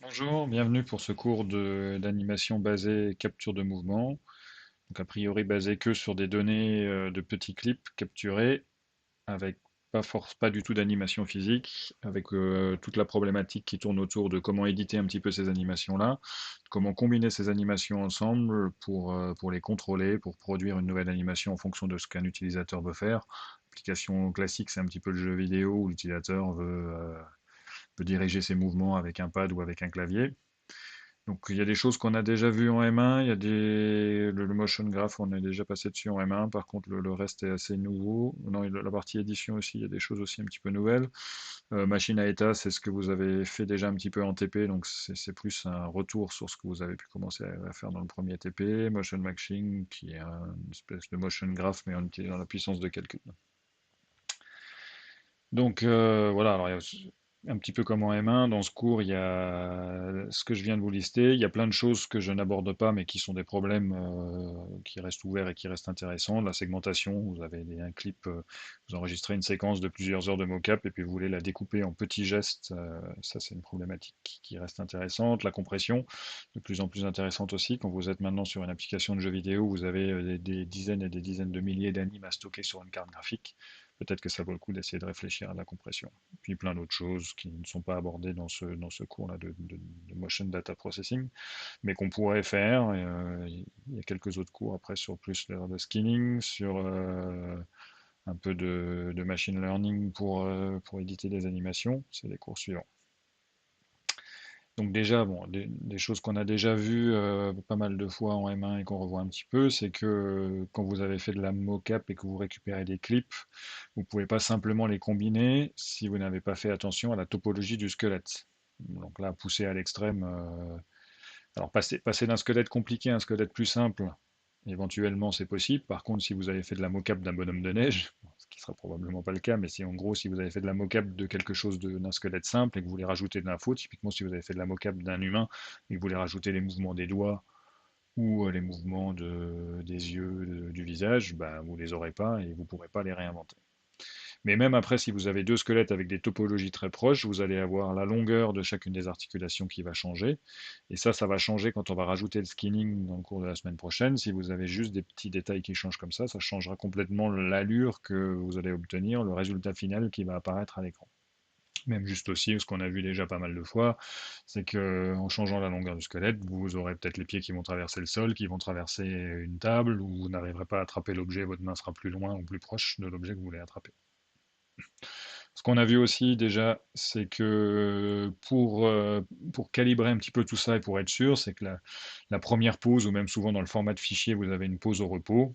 Bonjour, bienvenue pour ce cours d'animation basée capture de mouvement. Donc a priori basé que sur des données de petits clips capturés avec pas du tout d'animation physique, avec toute la problématique qui tourne autour de comment éditer un petit peu ces animations-là, comment combiner ces animations ensemble pour les contrôler, pour produire une nouvelle animation en fonction de ce qu'un utilisateur veut faire. L'application classique, c'est un petit peu le jeu vidéo où l'utilisateur veut diriger ses mouvements avec un pad ou avec un clavier. Donc il y a des choses qu'on a déjà vues en M1, il y a le motion graph, on est déjà passé dessus en M1, par contre le reste est assez nouveau. Non, la partie édition aussi, il y a des choses aussi un petit peu nouvelles. Machine à état, c'est ce que vous avez fait déjà un petit peu en TP, donc c'est plus un retour sur ce que vous avez pu commencer à faire dans le premier TP. Motion matching, qui est une espèce de motion graph, mais en utilisant la puissance de calcul. Donc voilà, alors il y a un petit peu comme en M1, dans ce cours, il y a ce que je viens de vous lister, il y a plein de choses que je n'aborde pas, mais qui sont des problèmes qui restent ouverts et qui restent intéressants. La segmentation, vous avez un clip, vous enregistrez une séquence de plusieurs heures de mocap et puis vous voulez la découper en petits gestes, ça c'est une problématique qui reste intéressante. La compression, de plus en plus intéressante aussi, quand vous êtes maintenant sur une application de jeu vidéo, vous avez des dizaines et des dizaines de milliers d'animes à stocker sur une carte graphique. Peut-être que ça vaut le coup d'essayer de réfléchir à la compression. Puis plein d'autres choses qui ne sont pas abordées dans ce cours-là de Motion Data Processing, mais qu'on pourrait faire. Il y a quelques autres cours après sur plus le skinning, sur un peu de machine learning pour éditer des animations. C'est les cours suivants. Donc déjà, bon, des choses qu'on a déjà vues pas mal de fois en M1 et qu'on revoit un petit peu, c'est que quand vous avez fait de la mocap et que vous récupérez des clips, vous pouvez pas simplement les combiner si vous n'avez pas fait attention à la topologie du squelette. Donc là, pousser à l'extrême, alors passer d'un squelette compliqué à un squelette plus simple, éventuellement c'est possible. Par contre, si vous avez fait de la mocap d'un bonhomme de neige, ce qui sera probablement pas le cas, mais si en gros si vous avez fait de la mocap de quelque chose d'un squelette simple et que vous voulez rajouter de l'info, typiquement si vous avez fait de la mocap d'un humain et que vous voulez rajouter les mouvements des doigts ou les mouvements des yeux, du visage, bah, vous les aurez pas et vous pourrez pas les réinventer. Mais même après, si vous avez deux squelettes avec des topologies très proches, vous allez avoir la longueur de chacune des articulations qui va changer. Et ça va changer quand on va rajouter le skinning dans le cours de la semaine prochaine. Si vous avez juste des petits détails qui changent comme ça changera complètement l'allure que vous allez obtenir, le résultat final qui va apparaître à l'écran. Même juste aussi, ce qu'on a vu déjà pas mal de fois, c'est que en changeant la longueur du squelette, vous aurez peut-être les pieds qui vont traverser le sol, qui vont traverser une table, ou vous n'arriverez pas à attraper l'objet, votre main sera plus loin ou plus proche de l'objet que vous voulez attraper. Ce qu'on a vu aussi déjà, c'est que pour calibrer un petit peu tout ça et pour être sûr, c'est que la première pause, ou même souvent dans le format de fichier, vous avez une pause au repos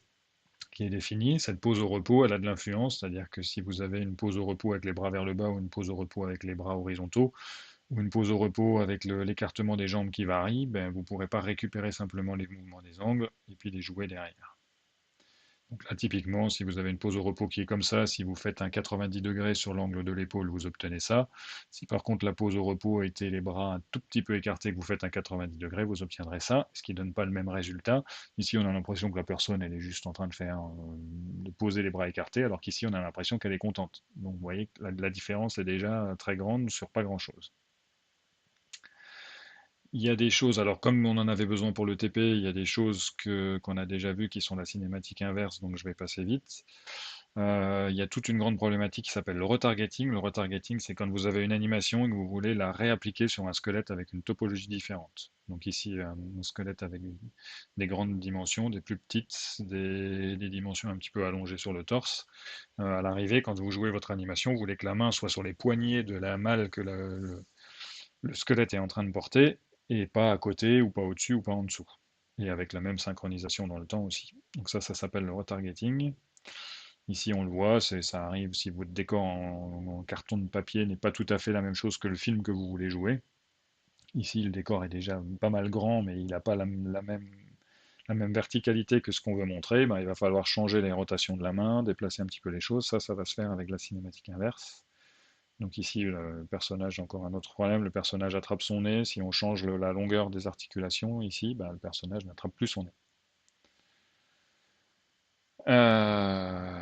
qui est définie. Cette pause au repos, elle a de l'influence, c'est-à-dire que si vous avez une pause au repos avec les bras vers le bas ou une pause au repos avec les bras horizontaux, ou une pause au repos avec l'écartement des jambes qui varie, ben, vous ne pourrez pas récupérer simplement les mouvements des angles et puis les jouer derrière. Donc là, typiquement, si vous avez une pose au repos qui est comme ça, si vous faites un 90 degrés sur l'angle de l'épaule, vous obtenez ça. Si par contre la pose au repos était les bras un tout petit peu écartés, que vous faites un 90 degrés, vous obtiendrez ça, ce qui ne donne pas le même résultat. Ici, on a l'impression que la personne, elle est juste en train de poser les bras écartés, alors qu'ici, on a l'impression qu'elle est contente. Donc vous voyez que la différence est déjà très grande sur pas grand-chose. Il y a des choses, alors comme on en avait besoin pour le TP, il y a des choses qu'on a déjà vues qui sont la cinématique inverse, donc je vais passer vite. Il y a toute une grande problématique qui s'appelle le retargeting. Le retargeting, c'est quand vous avez une animation et que vous voulez la réappliquer sur un squelette avec une topologie différente. Donc ici, un squelette avec des grandes dimensions, des plus petites, des dimensions un petit peu allongées sur le torse. À l'arrivée, quand vous jouez votre animation, vous voulez que la main soit sur les poignets de la malle que le squelette est en train de porter, et pas à côté, ou pas au-dessus, ou pas en dessous. Et avec la même synchronisation dans le temps aussi. Donc ça s'appelle le retargeting. Ici, on le voit, ça arrive si votre décor en carton de papier n'est pas tout à fait la même chose que le film que vous voulez jouer. Ici, le décor est déjà pas mal grand, mais il n'a pas la même verticalité que ce qu'on veut montrer. Ben, il va falloir changer les rotations de la main, déplacer un petit peu les choses. Ça va se faire avec la cinématique inverse. Donc ici, le personnage, encore un autre problème, le personnage attrape son nez. Si on change la longueur des articulations, ici, ben, le personnage n'attrape plus son nez. Euh,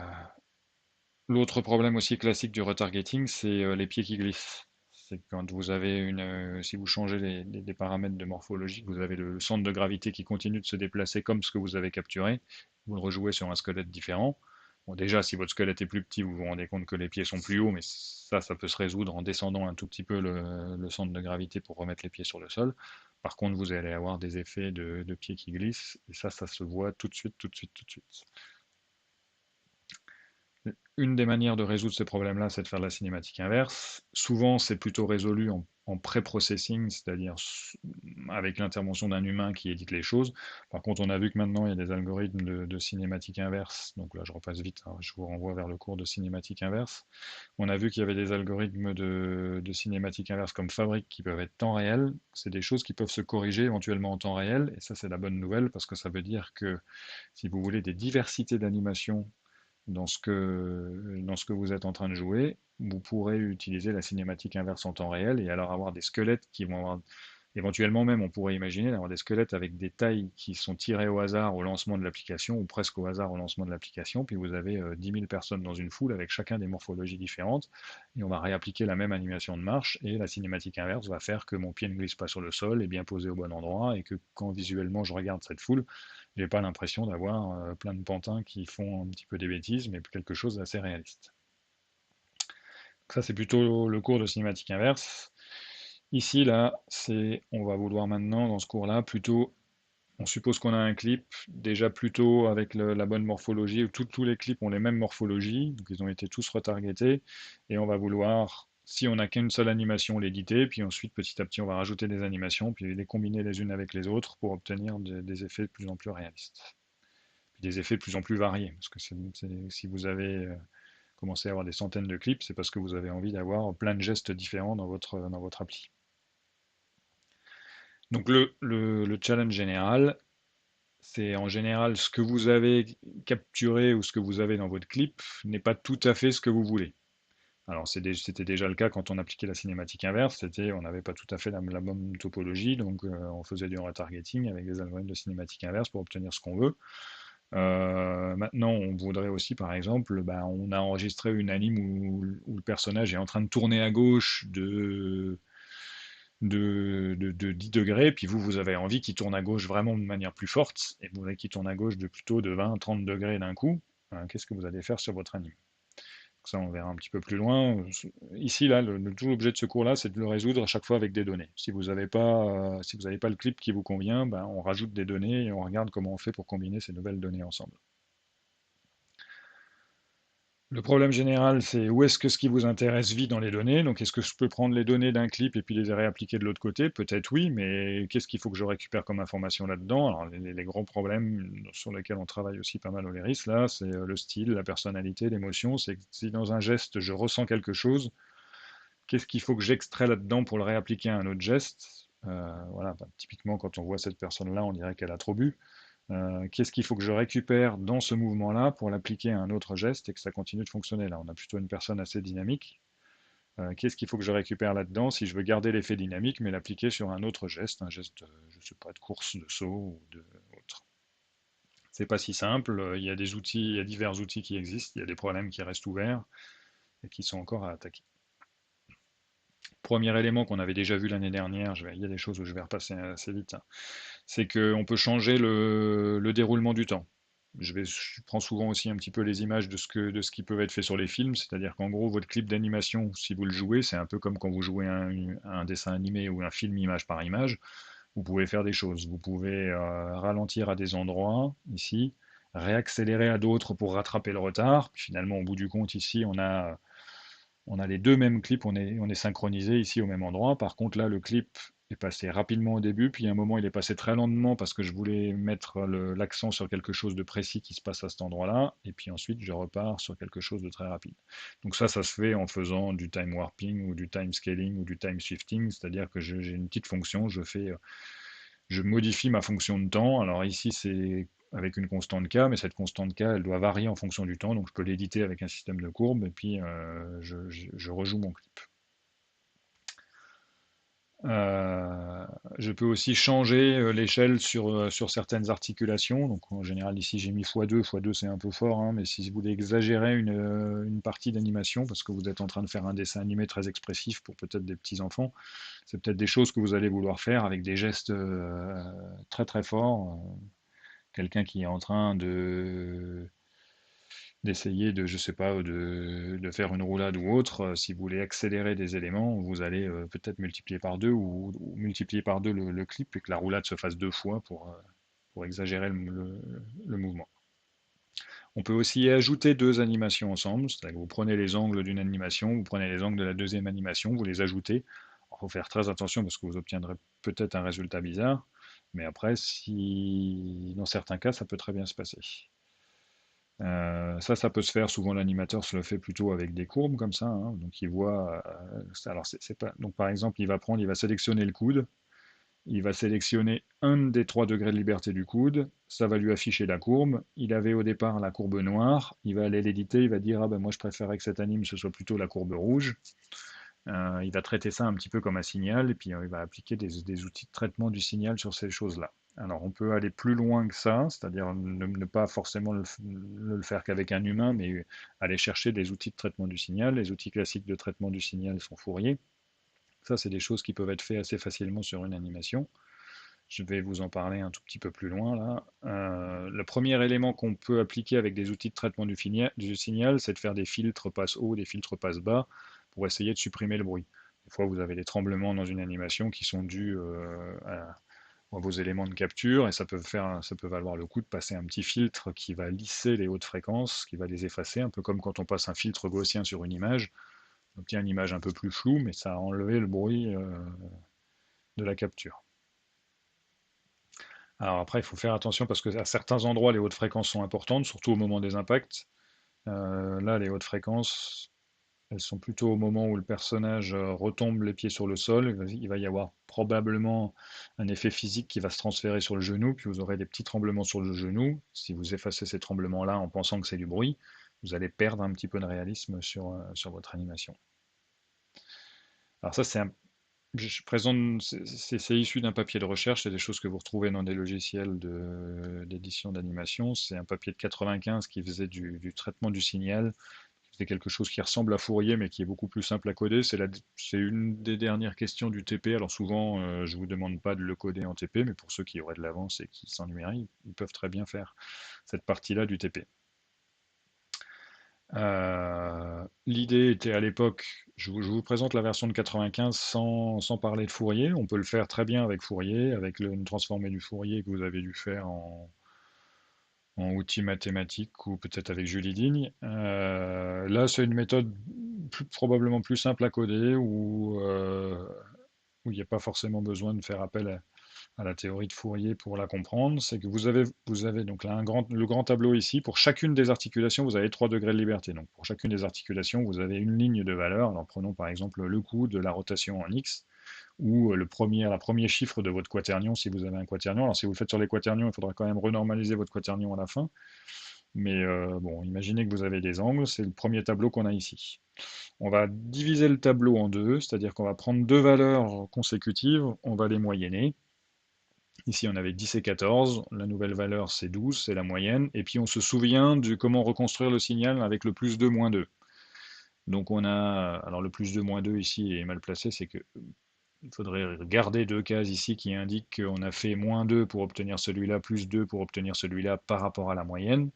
L'autre problème aussi classique du retargeting, c'est les pieds qui glissent. C'est quand vous avez si vous changez les paramètres de morphologie, vous avez le centre de gravité qui continue de se déplacer comme ce que vous avez capturé, vous le rejouez sur un squelette différent. Bon, déjà, si votre squelette est plus petit, vous vous rendez compte que les pieds sont plus hauts, mais ça peut se résoudre en descendant un tout petit peu le centre de gravité pour remettre les pieds sur le sol. Par contre, vous allez avoir des effets de pieds qui glissent, et ça se voit tout de suite, tout de suite, tout de suite. Une des manières de résoudre ces problèmes-là, c'est de faire de la cinématique inverse. Souvent, c'est plutôt résolu en pré-processing, c'est-à-dire avec l'intervention d'un humain qui édite les choses. Par contre, on a vu que maintenant, il y a des algorithmes de cinématique inverse. Donc là, je repasse vite, hein, je vous renvoie vers le cours de cinématique inverse. On a vu qu'il y avait des algorithmes de cinématique inverse comme Fabric qui peuvent être temps réel. C'est des choses qui peuvent se corriger éventuellement en temps réel. Et ça, c'est la bonne nouvelle parce que ça veut dire que si vous voulez des diversités d'animations dans ce que vous êtes en train de jouer, vous pourrez utiliser la cinématique inverse en temps réel et alors avoir des squelettes qui vont avoir, éventuellement même, on pourrait imaginer d'avoir des squelettes avec des tailles qui sont tirées au hasard au lancement de l'application ou presque au hasard au lancement de l'application, puis vous avez 10 000 personnes dans une foule avec chacun des morphologies différentes et on va réappliquer la même animation de marche et la cinématique inverse va faire que mon pied ne glisse pas sur le sol, est bien posé au bon endroit et que quand visuellement je regarde cette foule, j'ai pas l'impression d'avoir plein de pantins qui font un petit peu des bêtises, mais quelque chose d'assez réaliste. Donc ça, c'est plutôt le cours de cinématique inverse. Ici, là, on va vouloir maintenant, dans ce cours-là, plutôt, on suppose qu'on a un clip, déjà plutôt avec la bonne morphologie, où tous les clips ont les mêmes morphologies, donc ils ont été tous retargetés, et on va vouloir, si on n'a qu'une seule animation, l'éditer, puis ensuite, petit à petit, on va rajouter des animations, puis les combiner les unes avec les autres pour obtenir des effets de plus en plus réalistes. Puis des effets de plus en plus variés, parce que si vous avez commencé à avoir des centaines de clips, c'est parce que vous avez envie d'avoir plein de gestes différents dans votre appli. Donc le challenge général, c'est en général ce que vous avez capturé ou ce que vous avez dans votre clip n'est pas tout à fait ce que vous voulez. Alors c'était déjà le cas quand on appliquait la cinématique inverse, on n'avait pas tout à fait la bonne topologie, donc on faisait du retargeting avec des algorithmes de cinématique inverse pour obtenir ce qu'on veut. Maintenant, on voudrait aussi, par exemple, on a enregistré une anime où le personnage est en train de tourner à gauche de 10 degrés, puis vous avez envie qu'il tourne à gauche vraiment de manière plus forte, et vous voulez qu'il tourne à gauche de plutôt de 20-30 degrés d'un coup. Qu'est-ce que vous allez faire sur votre anime? Ça, on verra un petit peu plus loin. Ici, là, tout l'objet de ce cours-là, c'est de le résoudre à chaque fois avec des données. Si vous n'avez pas le clip qui vous convient, on rajoute des données et on regarde comment on fait pour combiner ces nouvelles données ensemble. Le problème général, c'est où est-ce que ce qui vous intéresse vit dans les données. Donc, est-ce que je peux prendre les données d'un clip et puis les réappliquer de l'autre côté? Peut-être oui, mais qu'est-ce qu'il faut que je récupère comme information là-dedans? Alors, les gros problèmes sur lesquels on travaille aussi pas mal au LERIS, là, c'est le style, la personnalité, l'émotion. C'est que si dans un geste, je ressens quelque chose, qu'est-ce qu'il faut que j'extrais là-dedans pour le réappliquer à un autre geste? Voilà, typiquement, quand on voit cette personne-là, on dirait qu'elle a trop bu. Qu'est-ce qu'il faut que je récupère dans ce mouvement-là pour l'appliquer à un autre geste et que ça continue de fonctionner là? On a plutôt une personne assez dynamique. Qu'est-ce qu'il faut que je récupère là-dedans si je veux garder l'effet dynamique mais l'appliquer sur un geste, je sais pas, de course, de saut ou de autre. C'est pas si simple. Il y a des outils, il y a divers outils qui existent. Il y a des problèmes qui restent ouverts et qui sont encore à attaquer. Premier élément qu'on avait déjà vu l'année dernière, il y a des choses où je vais repasser assez vite, hein, c'est qu'on peut changer le déroulement du temps. Je prends souvent aussi un petit peu les images de ce qui peut être fait sur les films, c'est-à-dire qu'en gros, votre clip d'animation, si vous le jouez, c'est un peu comme quand vous jouez un dessin animé ou un film image par image. Vous pouvez faire des choses. Vous pouvez ralentir à des endroits, ici, réaccélérer à d'autres pour rattraper le retard. Puis finalement, au bout du compte, ici, on a les deux mêmes clips, on est synchronisé ici au même endroit. Par contre, là, le clip est passé rapidement au début, puis à un moment, il est passé très lentement parce que je voulais mettre l'accent sur quelque chose de précis qui se passe à cet endroit-là, et puis ensuite, je repars sur quelque chose de très rapide. Donc ça se fait en faisant du time warping ou du time scaling ou du time shifting, c'est-à-dire que j'ai une petite fonction, je modifie ma fonction de temps. Alors ici, c'est avec une constante k, mais cette constante k, elle doit varier en fonction du temps, donc je peux l'éditer avec un système de courbes, et puis je rejoue mon clip. Je peux aussi changer l'échelle sur certaines articulations. Donc en général ici j'ai mis x2, x2 c'est un peu fort, hein, mais si vous voulez exagérer une partie d'animation, parce que vous êtes en train de faire un dessin animé très expressif pour peut-être des petits enfants, c'est peut-être des choses que vous allez vouloir faire avec des gestes très très forts. Quelqu'un qui est en train d'essayer de, je sais pas, de faire une roulade ou autre, si vous voulez accélérer des éléments, vous allez peut-être multiplier par deux ou multiplier par deux le clip et que la roulade se fasse deux fois pour exagérer le mouvement. On peut aussi ajouter deux animations ensemble, c'est-à-dire que vous prenez les angles d'une animation, vous prenez les angles de la deuxième animation, vous les ajoutez. Il faut faire très attention parce que vous obtiendrez peut-être un résultat bizarre, mais après, si dans certains cas, ça peut très bien se passer. Ça peut se faire. Souvent, l'animateur se le fait plutôt avec des courbes comme ça, hein. Donc, il voit. Alors, c'est pas. Donc, par exemple, il va sélectionner le coude. Il va sélectionner un des 3 degrés de liberté du coude. Ça va lui afficher la courbe. Il avait au départ la courbe noire. Il va aller l'éditer. Il va dire ah ben moi je préférerais que cet anime ce soit plutôt la courbe rouge. Il va traiter ça un petit peu comme un signal et puis il va appliquer des outils de traitement du signal sur ces choses-là. Alors on peut aller plus loin que ça, c'est-à-dire ne pas forcément le faire qu'avec un humain, mais aller chercher des outils de traitement du signal. Les outils classiques de traitement du signal sont Fourier. Ça, c'est des choses qui peuvent être faites assez facilement sur une animation. Je vais vous en parler un tout petit peu plus loin là. Le premier élément qu'on peut appliquer avec des outils de traitement du signal, c'est de faire des filtres passe haut, des filtres passe bas, pour essayer de supprimer le bruit. Des fois, vous avez des tremblements dans une animation qui sont dus à vos éléments de capture, et ça peut valoir le coup de passer un petit filtre qui va lisser les hautes fréquences, qui va les effacer, un peu comme quand on passe un filtre gaussien sur une image. On obtient une image un peu plus floue, mais ça a enlevé le bruit de la capture. Alors après, il faut faire attention parce qu'à certains endroits, les hautes fréquences sont importantes, surtout au moment des impacts. Là, les hautes fréquences, elles sont plutôt au moment où le personnage retombe les pieds sur le sol. Il va y avoir probablement un effet physique qui va se transférer sur le genou, puis vous aurez des petits tremblements sur le genou. Si vous effacez ces tremblements-là en pensant que c'est du bruit, vous allez perdre un petit peu de réalisme sur votre animation. Alors ça, je présente, c'est issu d'un papier de recherche, c'est des choses que vous retrouvez dans des logiciels d'édition d'animation. C'est un papier de 95 qui faisait du traitement du signal. C'est quelque chose qui ressemble à Fourier, mais qui est beaucoup plus simple à coder. C'est une des dernières questions du TP. Alors souvent, je ne vous demande pas de le coder en TP, mais pour ceux qui auraient de l'avance et qui s'ennuieraient, ils peuvent très bien faire cette partie-là du TP. L'idée était à l'époque, je vous présente la version de 95 sans parler de Fourier. On peut le faire très bien avec Fourier, avec le transformé du Fourier que vous avez dû faire en outils mathématiques ou peut-être avec Julie Digne. Là, c'est une méthode probablement plus simple à coder où il n'y a pas forcément besoin de faire appel à la théorie de Fourier pour la comprendre. C'est que vous avez donc là le grand tableau ici. Pour chacune des articulations, vous avez 3 degrés de liberté. Donc pour chacune des articulations, vous avez une ligne de valeur. Alors prenons par exemple le coût de la rotation en X ou la premier chiffre de votre quaternion si vous avez un quaternion. Alors si vous le faites sur les quaternions, il faudra quand même renormaliser votre quaternion à la fin. Mais bon, imaginez que vous avez des angles, c'est le premier tableau qu'on a ici. On va diviser le tableau en deux, c'est-à-dire qu'on va prendre deux valeurs consécutives, on va les moyenner. Ici, on avait 10 et 14, la nouvelle valeur c'est 12, c'est la moyenne, et puis on se souvient de comment reconstruire le signal avec le plus 2, moins 2. Donc on a, alors le plus 2, moins 2 ici est mal placé, c'est que il faudrait garder deux cases ici qui indiquent qu'on a fait moins 2 pour obtenir celui-là, plus 2 pour obtenir celui-là par rapport à la moyenne.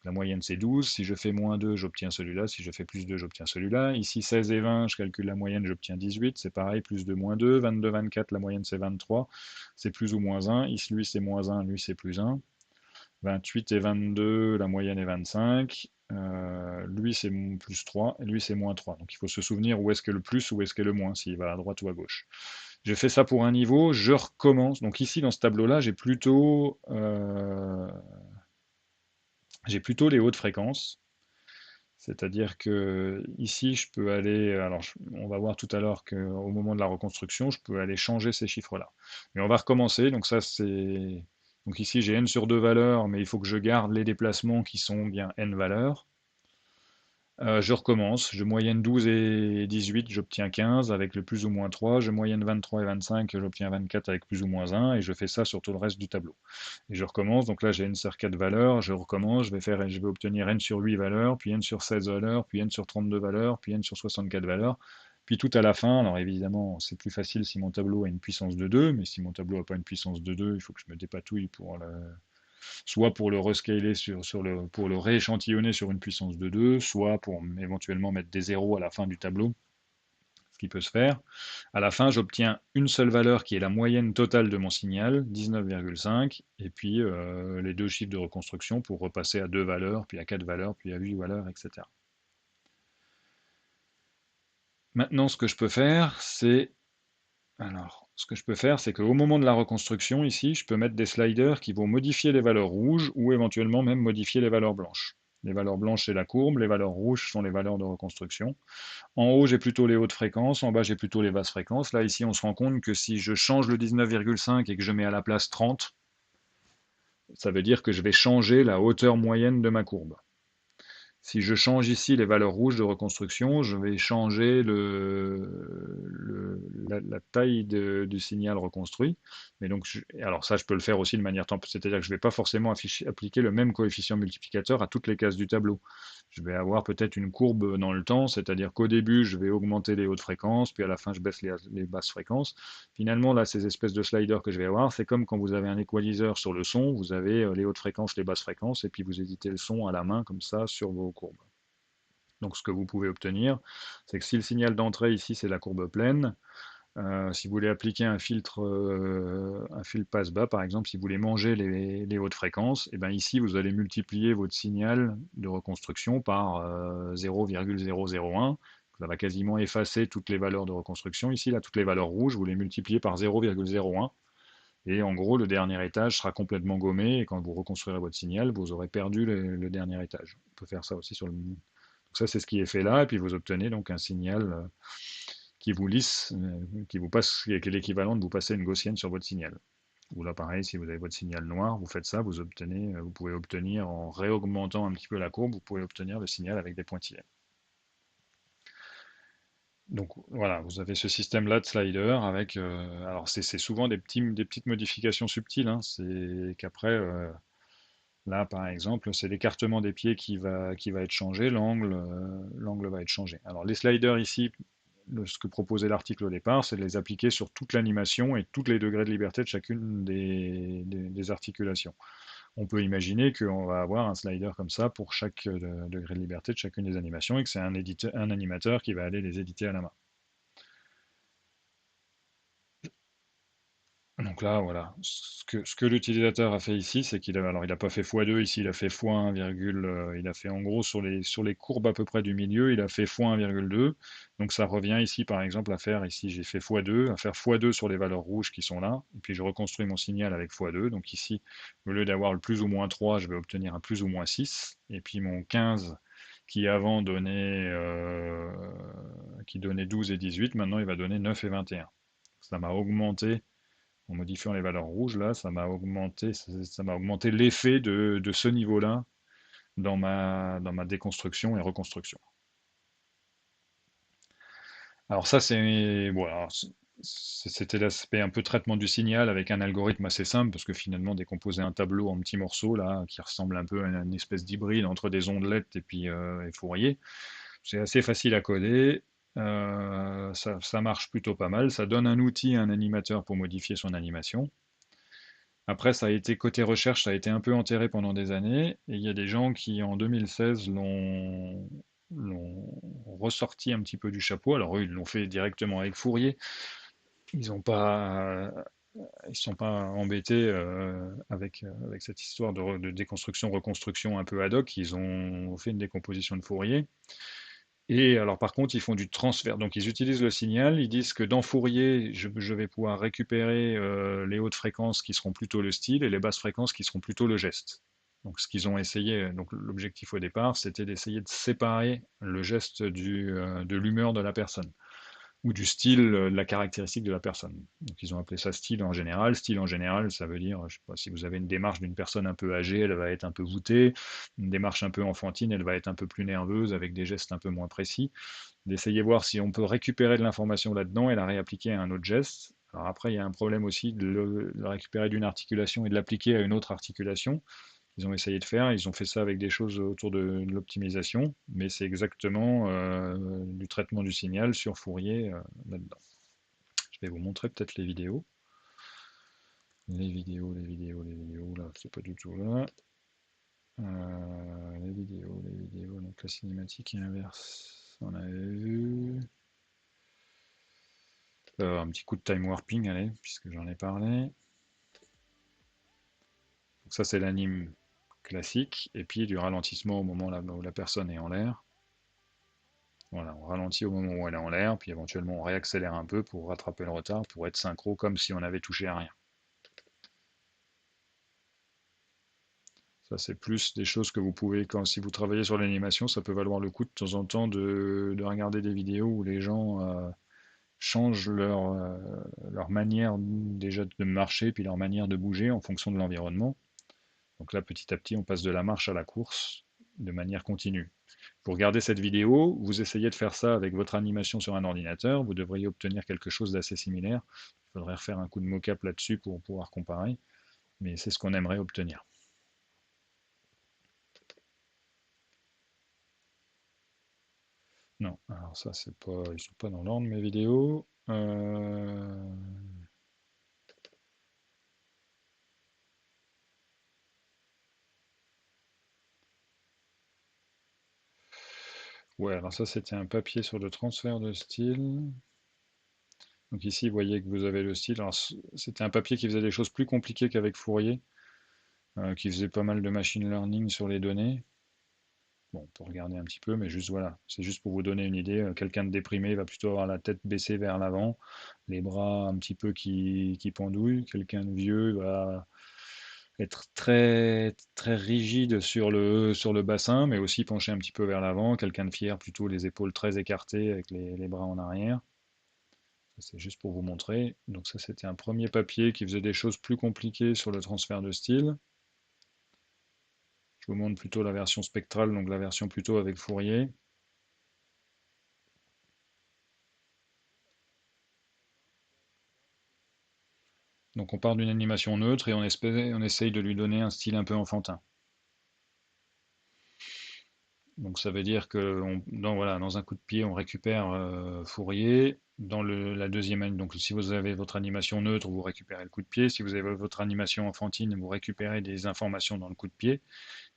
La moyenne c'est 12, si je fais moins 2, j'obtiens celui-là, si je fais plus 2, j'obtiens celui-là. Ici 16 et 20, je calcule la moyenne, j'obtiens 18, c'est pareil, plus 2, moins 2. 22, 24, la moyenne c'est 23, c'est plus ou moins 1. Ici lui c'est moins 1, lui c'est plus 1. 28 et 22, la moyenne est 25. Lui c'est plus 3 et lui c'est moins 3. Donc il faut se souvenir où est-ce que le plus, où est-ce que le moins, s'il va à droite ou à gauche. J'ai fait ça pour un niveau, je recommence. Donc ici dans ce tableau-là, j'ai plutôt les hautes fréquences. C'est-à-dire que ici, je peux aller, alors on va voir tout à l'heure qu'au moment de la reconstruction, je peux aller changer ces chiffres-là. Mais on va recommencer, donc ça c'est... Donc ici j'ai n sur 2 valeurs, mais il faut que je garde les déplacements qui sont bien n valeurs. Je recommence, je moyenne 12 et 18, j'obtiens 15 avec le plus ou moins 3, je moyenne 23 et 25, j'obtiens 24 avec plus ou moins 1, et je fais ça sur tout le reste du tableau. Et je recommence, donc là j'ai n sur 4 valeurs, je recommence, je vais obtenir n sur 8 valeurs, puis n sur 16 valeurs, puis n sur 32 valeurs, puis n sur 64 valeurs, puis tout à la fin, alors évidemment c'est plus facile si mon tableau a une puissance de 2, mais si mon tableau n'a pas une puissance de 2, il faut que je me dépatouille soit pour le rescaler pour le rééchantillonner sur une puissance de 2, soit pour éventuellement mettre des zéros à la fin du tableau, ce qui peut se faire. À la fin, j'obtiens une seule valeur qui est la moyenne totale de mon signal, 19,5, et puis les deux chiffres de reconstruction pour repasser à deux valeurs, puis à quatre valeurs, puis à 8 valeurs, etc. Maintenant, ce que je peux faire, c'est qu'au moment de la reconstruction, ici, je peux mettre des sliders qui vont modifier les valeurs rouges ou éventuellement même modifier les valeurs blanches. Les valeurs blanches, c'est la courbe, les valeurs rouges sont les valeurs de reconstruction. En haut, j'ai plutôt les hautes fréquences, en bas, j'ai plutôt les basses fréquences. Là, ici, on se rend compte que si je change le 19,5 et que je mets à la place 30, ça veut dire que je vais changer la hauteur moyenne de ma courbe. Si je change ici les valeurs rouges de reconstruction, je vais changer la taille du signal reconstruit. Mais donc, alors ça, je peux le faire aussi de manière temporaire, c'est-à-dire que je ne vais pas forcément appliquer le même coefficient multiplicateur à toutes les cases du tableau. Je vais avoir peut-être une courbe dans le temps, c'est-à-dire qu'au début, je vais augmenter les hautes fréquences, puis à la fin, je baisse les basses fréquences. Finalement, là, ces espèces de sliders que je vais avoir, c'est comme quand vous avez un équaliseur sur le son, vous avez les hautes fréquences, les basses fréquences, et puis vous éditez le son à la main, comme ça, sur vos courbes. Donc ce que vous pouvez obtenir, c'est que si le signal d'entrée ici, c'est la courbe pleine, si vous voulez appliquer un filtre passe-bas, par exemple, si vous voulez manger les hautes fréquences, et bien ici, vous allez multiplier votre signal de reconstruction par 0,001. Ça va quasiment effacer toutes les valeurs de reconstruction. Ici, là, toutes les valeurs rouges, vous les multipliez par 0,01. Et en gros, le dernier étage sera complètement gommé. Et quand vous reconstruirez votre signal, vous aurez perdu le dernier étage. On peut faire ça aussi sur le... Donc ça, c'est ce qui est fait là. Et puis vous obtenez donc un signal qui vous lisse, qui vous passe, qui est l'équivalent de vous passer une gaussienne sur votre signal. Ou là, pareil, si vous avez votre signal noir, vous faites ça, vous pouvez obtenir, en réaugmentant un petit peu la courbe, vous pouvez obtenir le signal avec des pointillés. Donc voilà, vous avez ce système-là de slider avec, alors c'est souvent des petites modifications subtiles, hein, c'est qu'après, là par exemple, c'est l'écartement des pieds qui va être changé, l'angle va être changé. Alors les sliders ici, ce que proposait l'article au départ, c'est de les appliquer sur toute l'animation et tous les degrés de liberté de chacune des articulations. On peut imaginer qu'on va avoir un slider comme ça pour chaque degré de liberté de chacune des animations et que c'est un animateur qui va aller les éditer à la main. Donc là, voilà, ce que l'utilisateur a fait ici, c'est il a pas fait x2 ici, il a fait x1, il a fait en gros sur les courbes à peu près du milieu, il a fait x1,2. Donc ça revient ici, par exemple, ici j'ai fait x2, à faire x2 sur les valeurs rouges qui sont là, et puis je reconstruis mon signal avec x2. Donc ici, au lieu d'avoir le plus ou moins 3, je vais obtenir un plus ou moins 6, et puis mon 15 qui avant donnait 12 et 18, maintenant il va donner 9 et 21. Ça m'a augmenté en modifiant les valeurs rouges, là, ça m'a augmenté l'effet de ce niveau-là dans ma déconstruction et reconstruction. Alors ça, c'était l'aspect un peu traitement du signal avec un algorithme assez simple, parce que finalement, décomposer un tableau en petits morceaux, là, qui ressemble un peu à une espèce d'hybride entre des ondelettes et puis Fourier, c'est assez facile à coder. Ça marche plutôt pas mal. Ça donne un outil à un animateur pour modifier son animation. Après, ça a été côté recherche, ça a été un peu enterré pendant des années, et il y a des gens qui en 2016 l'ont ressorti un petit peu du chapeau. Alors eux, ils l'ont fait directement avec Fourier. Ils ont pas, ils sont pas embêtés avec cette histoire de déconstruction, reconstruction un peu ad hoc. Ils ont fait une décomposition de Fourier. Et alors par contre, ils font du transfert. Donc ils utilisent le signal, ils disent que dans Fourier, je vais pouvoir récupérer les hautes fréquences qui seront plutôt le style et les basses fréquences qui seront plutôt le geste. Donc ce qu'ils ont essayé, donc l'objectif au départ, c'était d'essayer de séparer le geste de l'humeur de la personne. ou du style, de la caractéristique de la personne. Donc ils ont appelé ça style en général. Style en général, ça veut dire, je sais pas, si vous avez une démarche d'une personne un peu âgée, elle va être un peu voûtée, une démarche un peu enfantine, elle va être un peu plus nerveuse, avec des gestes un peu moins précis. D'essayer de voir si on peut récupérer de l'information là-dedans et la réappliquer à un autre geste. Alors après, il y a un problème aussi de le récupérer d'une articulation et de l'appliquer à une autre articulation. Ils ont essayé de faire, ils ont fait ça avec des choses autour de l'optimisation, mais c'est exactement du traitement du signal sur Fourier là-dedans. Je vais vous montrer peut-être les vidéos. Les vidéos, là, c'est pas du tout là. Les vidéos, donc la cinématique et inverse, on avait vu. Un petit coup de time warping, allez, puisque j'en ai parlé. Donc ça, c'est l'anime classique, et puis du ralentissement au moment où la personne est en l'air. Voilà, on ralentit au moment où elle est en l'air, puis éventuellement on réaccélère un peu pour rattraper le retard, pour être synchro comme si on avait touché à rien. Ça, c'est plus des choses que vous pouvez, si vous travaillez sur l'animation, ça peut valoir le coup de temps en temps de regarder des vidéos où les gens changent leur manière déjà de marcher, puis leur manière de bouger en fonction de l'environnement. Donc là, petit à petit, on passe de la marche à la course de manière continue. Pour regarder cette vidéo, vous essayez de faire ça avec votre animation sur un ordinateur, vous devriez obtenir quelque chose d'assez similaire. Il faudrait refaire un coup de mocap là-dessus pour pouvoir comparer, mais c'est ce qu'on aimerait obtenir. Non, alors ça c'est pas, ils sont pas dans l'ordre mes vidéos. Ouais, alors ça c'était un papier sur le transfert de style. Donc ici, vous voyez que vous avez le style. Alors c'était un papier qui faisait des choses plus compliquées qu'avec Fourier, qui faisait pas mal de machine learning sur les données. Bon, on peut regarder un petit peu, mais juste voilà, c'est juste pour vous donner une idée. Quelqu'un de déprimé va plutôt avoir la tête baissée vers l'avant, les bras un petit peu qui pendouillent. Quelqu'un de vieux va être très, très rigide sur le bassin, mais aussi penché un petit peu vers l'avant. Quelqu'un de fier, plutôt les épaules très écartées avec les bras en arrière. C'est juste pour vous montrer. Donc ça, c'était un premier papier qui faisait des choses plus compliquées sur le transfert de style. Je vous montre plutôt la version spectrale, donc la version plutôt avec Fourier. Donc on part d'une animation neutre et on essaye de lui donner un style un peu enfantin. Donc ça veut dire que voilà, dans un coup de pied, on récupère Fourier. Dans la deuxième, donc si vous avez votre animation neutre, vous récupérez le coup de pied. Si vous avez votre animation enfantine, vous récupérez des informations dans le coup de pied.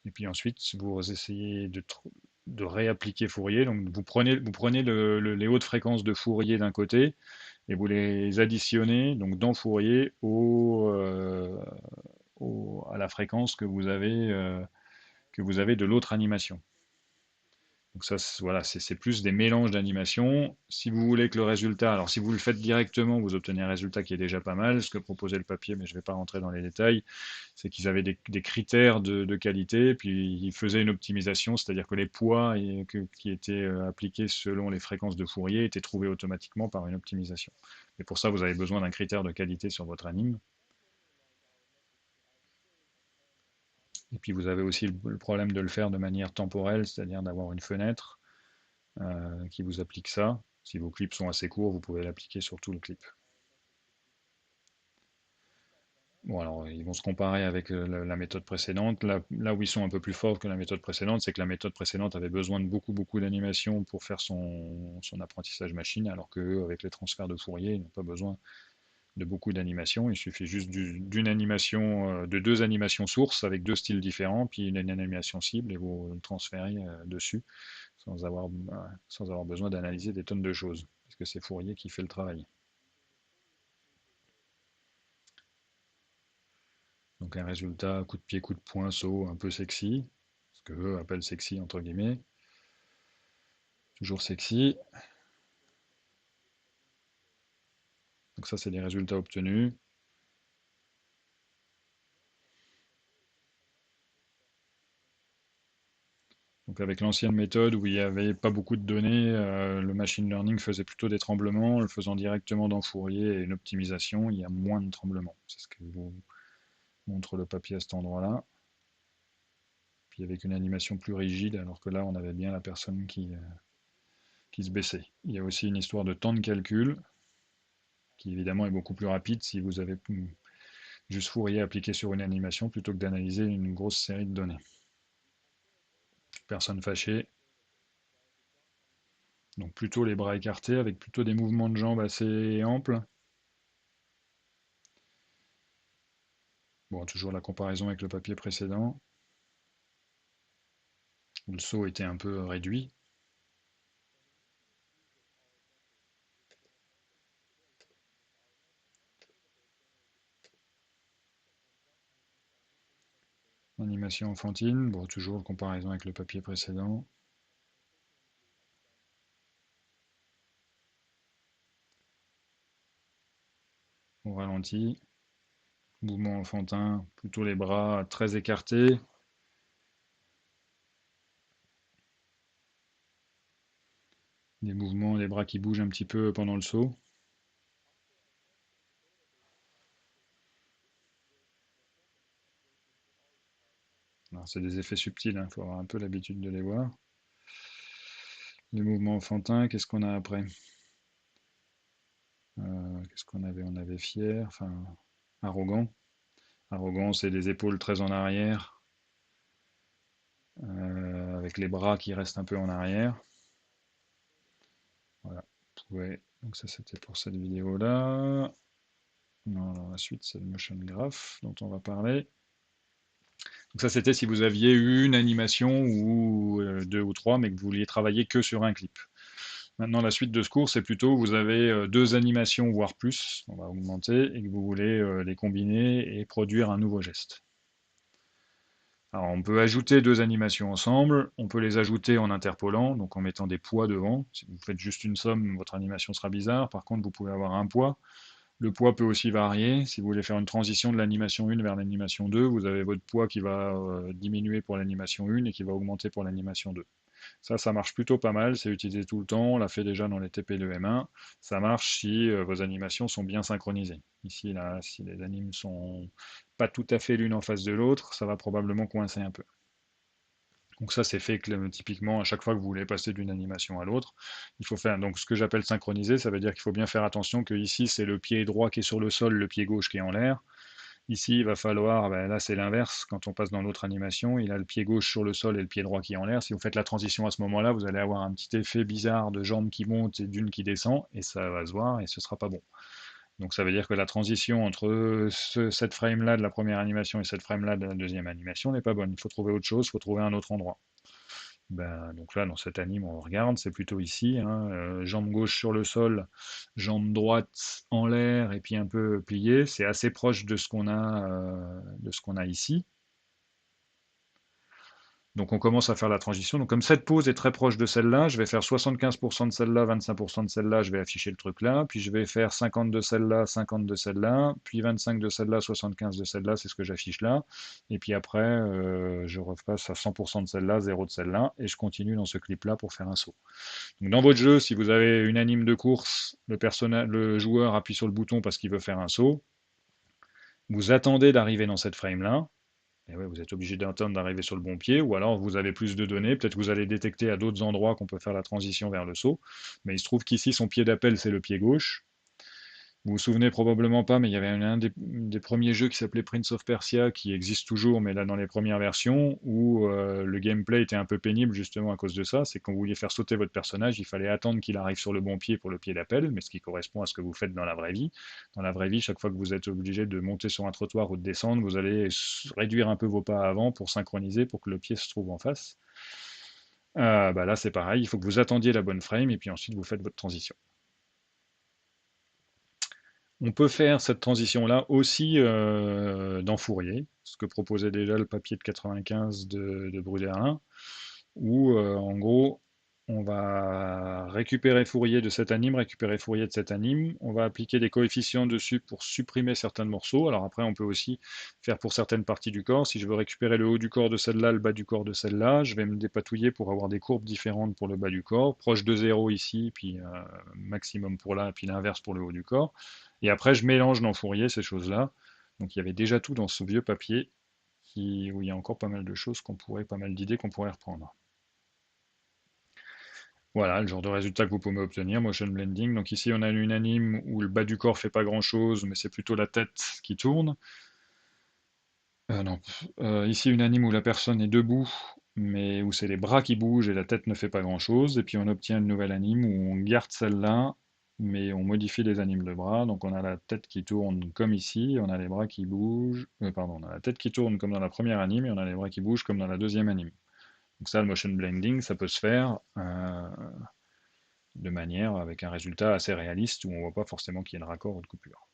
Et puis ensuite, vous essayez de réappliquer Fourier. Donc vous prenez les hautes fréquences de Fourier d'un côté et vous les additionnez donc dans Fourier à la fréquence que vous avez de l'autre animation. Donc ça, voilà, c'est plus des mélanges d'animations. Si vous voulez que le résultat, alors si vous le faites directement, vous obtenez un résultat qui est déjà pas mal. Ce que proposait le papier, mais je ne vais pas rentrer dans les détails, c'est qu'ils avaient des critères de qualité, puis ils faisaient une optimisation, c'est-à-dire que les poids qui étaient appliqués selon les fréquences de Fourier étaient trouvés automatiquement par une optimisation. Et pour ça, vous avez besoin d'un critère de qualité sur votre anime. Et puis vous avez aussi le problème de le faire de manière temporelle, c'est-à-dire d'avoir une fenêtre qui vous applique ça. Si vos clips sont assez courts, vous pouvez l'appliquer sur tout le clip. Bon, alors ils vont se comparer avec la méthode précédente. Là où ils sont un peu plus forts que la méthode précédente, c'est que la méthode précédente avait besoin de beaucoup d'animation pour faire son apprentissage machine, alors qu'eux, avec les transferts de Fourier, ils n'ont pas besoin de beaucoup d'animation. Il suffit juste d'une animation, de deux animations sources avec deux styles différents, puis une animation cible, et vous le transférez dessus sans avoir besoin d'analyser des tonnes de choses, parce que c'est Fourier qui fait le travail. Donc un résultat coup de pied, coup de poing, saut, un peu sexy, ce que eux appellent sexy entre guillemets, toujours sexy. Donc ça c'est les résultats obtenus. Donc avec l'ancienne méthode où il n'y avait pas beaucoup de données, le machine learning faisait plutôt des tremblements. Le faisant directement dans Fourier et une optimisation, il y a moins de tremblements. C'est ce que vous montre le papier à cet endroit-là. Puis avec une animation plus rigide, alors que là on avait bien la personne qui se baissait. Il y a aussi une histoire de temps de calcul, qui évidemment est beaucoup plus rapide si vous avez juste Fourier appliqué sur une animation plutôt que d'analyser une grosse série de données. Personne fâchée. Donc plutôt les bras écartés avec plutôt des mouvements de jambes assez amples. Bon, toujours la comparaison avec le papier précédent, où le saut était un peu réduit. Animation enfantine, bon, toujours la comparaison avec le papier précédent. Au ralenti, mouvement enfantin, plutôt les bras très écartés. Des mouvements, des bras qui bougent un petit peu pendant le saut. C'est des effets subtils, il faut avoir un peu l'habitude de les voir. Les mouvements enfantins, qu'est-ce qu'on a après? Qu'est-ce qu'on avait? On avait fier, enfin arrogant. Arrogant, c'est des épaules très en arrière, avec les bras qui restent un peu en arrière. Voilà. Ouais. Donc ça c'était pour cette vidéo-là. Non, alors la suite c'est le motion graph dont on va parler. Donc ça c'était si vous aviez une animation ou deux ou trois, mais que vous vouliez travailler que sur un clip. Maintenant, la suite de ce cours, c'est plutôt vous avez deux animations, voire plus, on va augmenter, et que vous voulez les combiner et produire un nouveau geste. Alors, on peut ajouter deux animations ensemble, on peut les ajouter en interpolant, donc en mettant des poids devant. Si vous faites juste une somme, votre animation sera bizarre. Par contre, vous pouvez avoir un poids. Le poids peut aussi varier. Si vous voulez faire une transition de l'animation 1 vers l'animation 2, vous avez votre poids qui va diminuer pour l'animation 1 et qui va augmenter pour l'animation 2. Ça marche plutôt pas mal, c'est utilisé tout le temps, on l'a fait déjà dans les TP de M1. Ça marche si vos animations sont bien synchronisées. Ici, là, si les animes sont pas tout à fait l'une en face de l'autre, ça va probablement coincer un peu. Donc ça, c'est fait typiquement à chaque fois que vous voulez passer d'une animation à l'autre. Il faut faire donc ce que j'appelle synchroniser, ça veut dire qu'il faut bien faire attention que ici, c'est le pied droit qui est sur le sol, le pied gauche qui est en l'air. Ici, il va falloir, ben là c'est l'inverse, quand on passe dans l'autre animation, il a le pied gauche sur le sol et le pied droit qui est en l'air. Si vous faites la transition à ce moment-là, vous allez avoir un petit effet bizarre de jambes qui montent et d'une qui descend, et ça va se voir et ce sera pas bon. Donc ça veut dire que la transition entre cette frame-là de la première animation et cette frame-là de la deuxième animation n'est pas bonne. Il faut trouver autre chose, il faut trouver un autre endroit. Ben, donc là, dans cet anime, on regarde, c'est plutôt ici, hein, jambe gauche sur le sol, jambe droite en l'air et puis un peu pliée. C'est assez proche de ce qu'on a ici. Donc on commence à faire la transition. Donc comme cette pose est très proche de celle-là, je vais faire 75% de celle-là, 25% de celle-là, je vais afficher le truc là, puis je vais faire 50 de celle-là, 50 de celle-là, puis 25 de celle-là, 75 de celle-là, c'est ce que j'affiche là. Et puis après, je repasse à 100% de celle-là, 0 de celle-là, et je continue dans ce clip-là pour faire un saut. Donc dans votre jeu, si vous avez une anime de course, le joueur appuie sur le bouton parce qu'il veut faire un saut, vous attendez d'arriver dans cette frame-là, et ouais, vous êtes obligé d'attendre d'arriver sur le bon pied, ou alors vous avez plus de données, peut-être que vous allez détecter à d'autres endroits qu'on peut faire la transition vers le saut, mais il se trouve qu'ici son pied d'appel c'est le pied gauche. Vous vous souvenez probablement pas, mais il y avait un des premiers jeux qui s'appelait Prince of Persia, qui existe toujours, mais là dans les premières versions, où le gameplay était un peu pénible justement à cause de ça. C'est quand vous vouliez faire sauter votre personnage, il fallait attendre qu'il arrive sur le bon pied pour le pied d'appel, mais ce qui correspond à ce que vous faites dans la vraie vie. Dans la vraie vie, chaque fois que vous êtes obligé de monter sur un trottoir ou de descendre, vous allez réduire un peu vos pas avant pour synchroniser, pour que le pied se trouve en face. Bah là c'est pareil, il faut que vous attendiez la bonne frame et puis ensuite vous faites votre transition. On peut faire cette transition-là aussi dans Fourier, ce que proposait déjà le papier de 95 de Bruderlin, où en gros, On va récupérer Fourier de cet anime, récupérer Fourier de cet anime. On va appliquer des coefficients dessus pour supprimer certains morceaux. Alors après, on peut aussi faire pour certaines parties du corps. Si je veux récupérer le haut du corps de celle-là, le bas du corps de celle-là, je vais me dépatouiller pour avoir des courbes différentes pour le bas du corps, proche de 0 ici, puis maximum pour là, et puis l'inverse pour le haut du corps. Et après, je mélange dans Fourier ces choses-là. Donc il y avait déjà tout dans ce vieux papier où il y a encore pas mal de choses pas mal d'idées qu'on pourrait reprendre. Voilà, le genre de résultat que vous pouvez obtenir, motion blending. Donc ici, on a une anime où le bas du corps fait pas grand-chose, mais c'est plutôt la tête qui tourne. Non. Ici, une anime où la personne est debout, mais où c'est les bras qui bougent et la tête ne fait pas grand-chose. Et puis on obtient une nouvelle anime où on garde celle-là, mais on modifie les animes de bras. Donc on a la tête qui tourne comme ici, on a les bras qui bougent. Pardon, on a la tête qui tourne comme dans la première anime, et on a les bras qui bougent comme dans la deuxième anime. Donc ça, le motion blending, ça peut se faire de manière avec un résultat assez réaliste où on ne voit pas forcément qu'il y ait de raccord ou de coupure.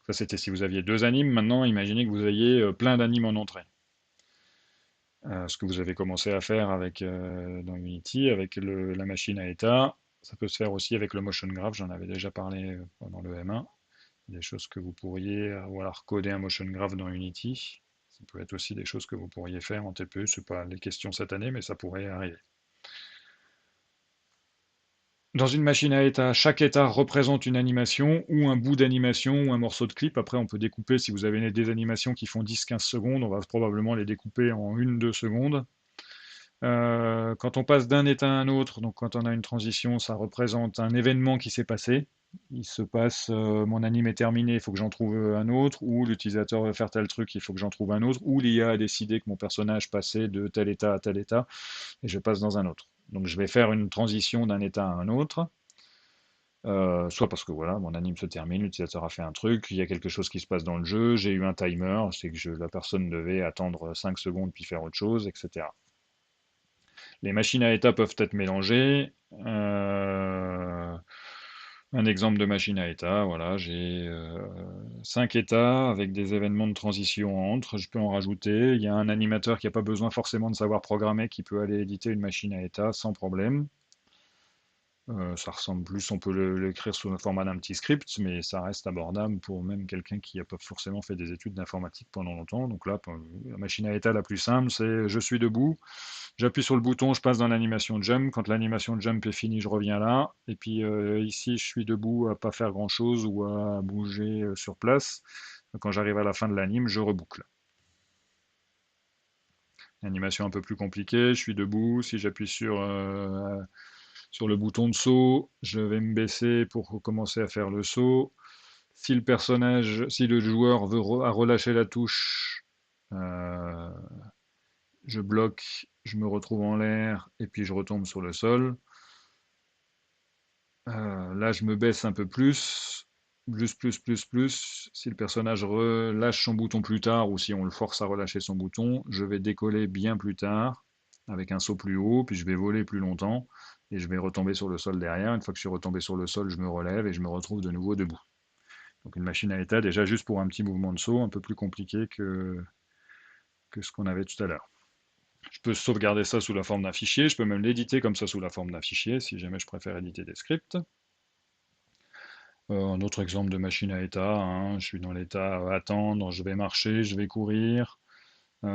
Ça, c'était si vous aviez deux animes. Maintenant, imaginez que vous ayez plein d'animes en entrée. Ce que vous avez commencé à faire dans Unity, avec la machine à état, ça peut se faire aussi avec le motion graph. J'en avais déjà parlé pendant le M1. Des choses que vous pourriez, ou alors coder un motion graph dans Unity. Ça peut être aussi des choses que vous pourriez faire en TPE. Ce n'est pas les questions cette année, mais ça pourrait arriver. Dans une machine à état, chaque état représente une animation, ou un bout d'animation, ou un morceau de clip. Après, on peut découper, si vous avez des animations qui font 10-15 secondes, on va probablement les découper en 1-2 secondes. Quand on passe d'un état à un autre, donc quand on a une transition, ça représente un événement qui s'est passé. Il se passe, mon anime est terminé, il faut que j'en trouve un autre, ou l'utilisateur veut faire tel truc, il faut que j'en trouve un autre, ou l'IA a décidé que mon personnage passait de tel état à tel état, et je passe dans un autre. Donc je vais faire une transition d'un état à un autre. Soit parce que voilà, mon anime se termine, l'utilisateur a fait un truc, il y a quelque chose qui se passe dans le jeu, j'ai eu un timer, c'est que la personne devait attendre 5 secondes puis faire autre chose, etc. Les machines à état peuvent être mélangées. Un exemple de machine à état, voilà, j'ai 5 états avec des événements de transition entre, je peux en rajouter. Il y a un animateur qui n'a pas besoin forcément de savoir programmer, qui peut aller éditer une machine à état sans problème. Ça ressemble plus, on peut l'écrire sous le format d'un petit script, mais ça reste abordable pour même quelqu'un qui n'a pas forcément fait des études d'informatique pendant longtemps. Donc là, la machine à état la plus simple, c'est je suis debout, j'appuie sur le bouton, je passe dans l'animation de jump. Quand l'animation de jump est finie, je reviens là. Et puis ici, je suis debout à pas faire grand-chose ou à bouger sur place. Quand j'arrive à la fin de l'anime, je reboucle. Animation un peu plus compliquée, je suis debout, si j'appuie sur le bouton de saut, je vais me baisser pour commencer à faire le saut. Si le joueur veut relâcher la touche, euh, je bloque, je me retrouve en l'air et puis je retombe sur le sol. Là, je me baisse un peu plus. Plus. Si le personnage relâche son bouton plus tard ou si on le force à relâcher son bouton, je vais décoller bien plus tard avec un saut plus haut, puis je vais voler plus longtemps et je vais retomber sur le sol derrière. Une fois que je suis retombé sur le sol, je me relève et je me retrouve de nouveau debout. Donc une machine à état déjà juste pour un petit mouvement de saut, un peu plus compliqué que ce qu'on avait tout à l'heure. Je peux sauvegarder ça sous la forme d'un fichier, je peux même l'éditer comme ça sous la forme d'un fichier si jamais je préfère éditer des scripts. Un autre exemple de machine à état, hein, je suis dans l'état attendre, je vais marcher, je vais courir.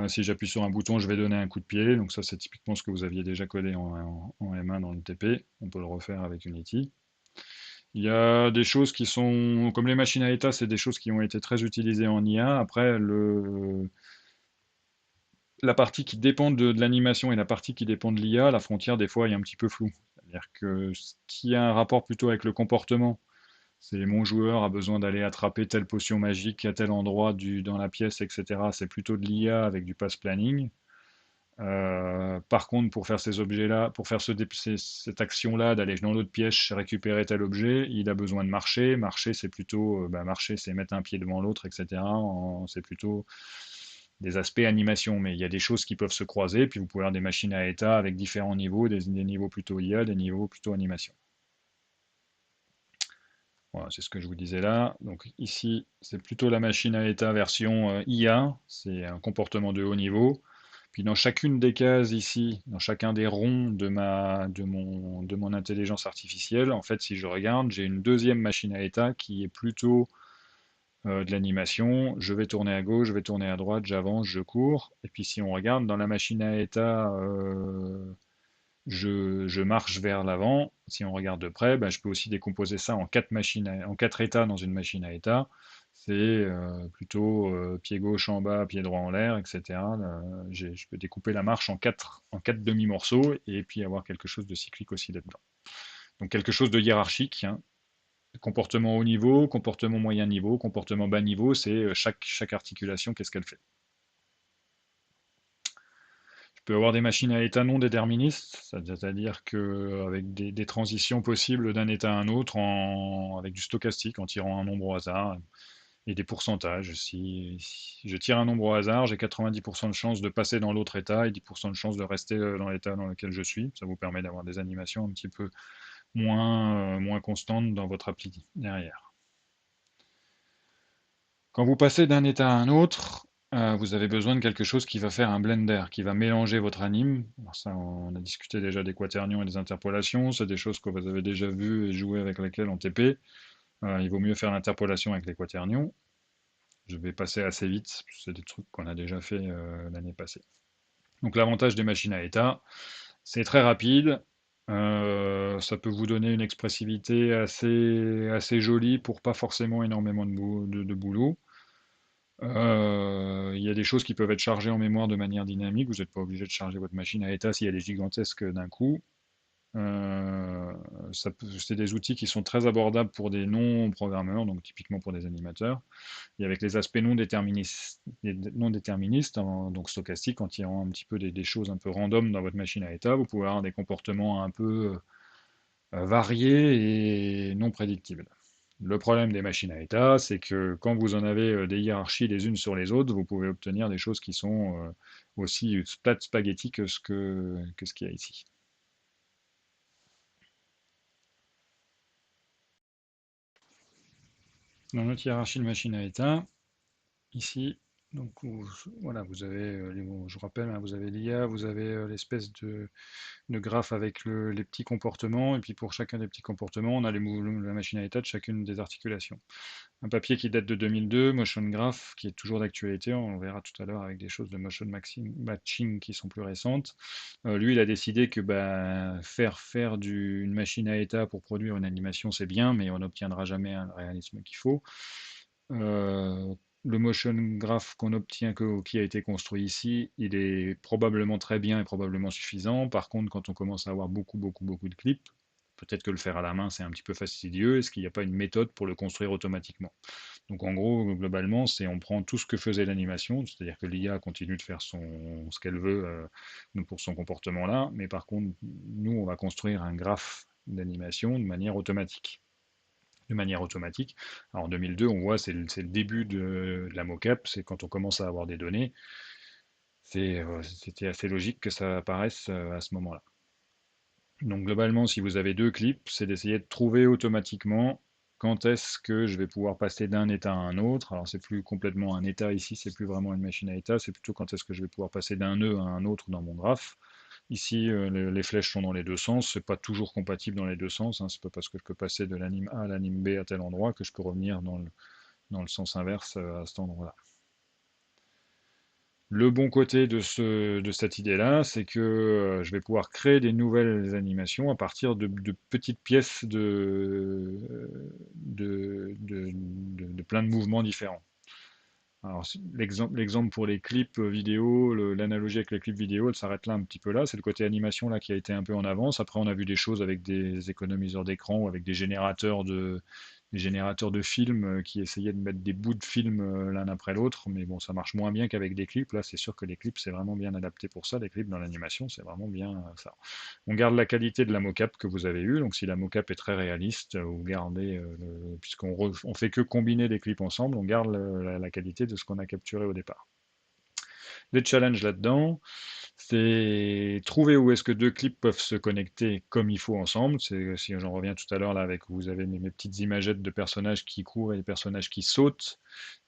Si j'appuie sur un bouton, je vais donner un coup de pied. Donc ça, c'est typiquement ce que vous aviez déjà codé en M1 dans le TP. On peut le refaire avec Unity. Il y a des choses qui sont, comme les machines à état, c'est des choses qui ont été très utilisées en IA. Après, la partie qui dépend de l'animation et la partie qui dépend de l'IA, la frontière, des fois, est un petit peu floue. C'est-à-dire que ce qui a un rapport plutôt avec le comportement, c'est mon joueur a besoin d'aller attraper telle potion magique à tel endroit dans la pièce, etc. C'est plutôt de l'IA avec du pass planning. Par contre, pour faire ces objets-là, pour faire cette action-là, d'aller dans l'autre pièce, récupérer tel objet, il a besoin de marcher. Marcher, c'est plutôt, marcher, c'est mettre un pied devant l'autre, etc. C'est plutôt des aspects animation, mais il y a des choses qui peuvent se croiser. Puis vous pouvez avoir des machines à état avec différents niveaux, des niveaux plutôt IA, des niveaux plutôt animation. Voilà, c'est ce que je vous disais là. Donc ici, c'est plutôt la machine à état version IA, c'est un comportement de haut niveau. Puis dans chacune des cases ici, dans chacun des ronds de mon intelligence artificielle, en fait, si je regarde, j'ai une deuxième machine à état qui est plutôt de l'animation. Je vais tourner à gauche, je vais tourner à droite, j'avance, je cours. Et puis si on regarde dans la machine à état, je marche vers l'avant. Si on regarde de près, ben, je peux aussi décomposer ça en en quatre états dans une machine à état. C'est plutôt pied gauche en bas, pied droit en l'air, etc. Je peux découper la marche en quatre demi-morceaux et puis avoir quelque chose de cyclique aussi là-dedans. Donc quelque chose de hiérarchique, hein. Comportement haut niveau, comportement moyen niveau, comportement bas niveau, c'est chaque articulation, qu'est-ce qu'elle fait. Je peux avoir des machines à état non déterministes, c'est-à-dire que avec des transitions possibles d'un état à un autre avec du stochastique, en tirant un nombre au hasard, et des pourcentages. Si je tire un nombre au hasard, j'ai 90% de chances de passer dans l'autre état et 10% de chances de rester dans l'état dans lequel je suis. Ça vous permet d'avoir des animations un petit peu moins constantes dans votre appli derrière. Quand vous passez d'un état à un autre, vous avez besoin de quelque chose qui va faire un blender, qui va mélanger votre anime. Alors ça, on a discuté déjà des quaternions et des interpolations, c'est des choses que vous avez déjà vues et joué avec lesquelles en TP. Il vaut mieux faire l'interpolation avec les quaternions. Je vais passer assez vite, c'est des trucs qu'on a déjà fait l'année passée. Donc l'avantage des machines à état, c'est très rapide, ça peut vous donner une expressivité assez jolie pour pas forcément énormément de boulot. Il y a des choses qui peuvent être chargées en mémoire de manière dynamique. Vous n'êtes pas obligé de charger votre machine à état si elle est gigantesque d'un coup. Euh, c'est des outils qui sont très abordables pour des non-programmeurs, donc typiquement pour des animateurs. Et avec les aspects non déterministes, donc stochastiques, en tirant un petit peu des choses un peu random dans votre machine à état, vous pouvez avoir des comportements un peu variés et non prédictibles. Le problème des machines à état, c'est que quand vous en avez des hiérarchies les unes sur les autres, vous pouvez obtenir des choses qui sont aussi plates spaghetti que ce qu'il y a ici. Dans notre hiérarchie de machines à état, ici, donc voilà, vous avez, je rappelle, hein, vous avez l'IA, vous avez l'espèce de graphe avec les petits comportements, et puis pour chacun des petits comportements, on a la machine à état de chacune des articulations. Un papier qui date de 2002, Motion Graph, qui est toujours d'actualité, on verra tout à l'heure avec des choses de motion matching qui sont plus récentes. Lui, il a décidé que bah, faire une machine à état pour produire une animation, c'est bien, mais on n'obtiendra jamais le réalisme qu'il faut. Euh, le motion graph qu'on obtient, qui a été construit ici, il est probablement très bien et probablement suffisant. Par contre, quand on commence à avoir beaucoup de clips, peut-être que le faire à la main, c'est un petit peu fastidieux. Est-ce qu'il n'y a pas une méthode pour le construire automatiquement? Donc en gros, globalement, c'est on prend tout ce que faisait l'animation, c'est-à-dire que l'IA continue de faire ce qu'elle veut pour son comportement là, mais par contre, nous, on va construire un graphe d'animation de manière automatique. Alors, en 2002, on voit, c'est le début de la mocap, c'est quand on commence à avoir des données. C'était assez logique que ça apparaisse à ce moment-là. Donc globalement, si vous avez deux clips, c'est d'essayer de trouver automatiquement quand est-ce que je vais pouvoir passer d'un état à un autre. Alors c'est plus complètement un état ici, c'est plus vraiment une machine à état, c'est plutôt quand est-ce que je vais pouvoir passer d'un nœud à un autre dans mon graphe. Ici, les flèches sont dans les deux sens, c'est pas toujours compatible dans les deux sens, hein. C'est pas parce que je peux passer de l'anime A à l'anime B à tel endroit que je peux revenir dans le sens inverse à cet endroit-là. Le bon côté de cette idée-là, c'est que je vais pouvoir créer des nouvelles animations à partir de petites pièces de plein de mouvements différents. Alors, l'exemple pour les clips vidéo, l'analogie avec les clips vidéo, elle s'arrête là un petit peu là. C'est le côté animation là qui a été un peu en avance. Après, on a vu des choses avec des économiseurs d'écran ou avec des générateurs de films qui essayaient de mettre des bouts de films l'un après l'autre. Mais bon, ça marche moins bien qu'avec des clips. Là, c'est sûr que les clips, c'est vraiment bien adapté pour ça. Les clips dans l'animation, c'est vraiment bien ça. On garde la qualité de la mocap que vous avez eue. Donc, si la mocap est très réaliste, vous gardez, on fait que combiner les clips ensemble, on garde la qualité de ce qu'on a capturé au départ. Les challenges là-dedans, C'est trouver où est-ce que deux clips peuvent se connecter comme il faut ensemble. C'est, si j'en reviens tout à l'heure là avec vous avez mes petites imagettes de personnages qui courent et des personnages qui sautent.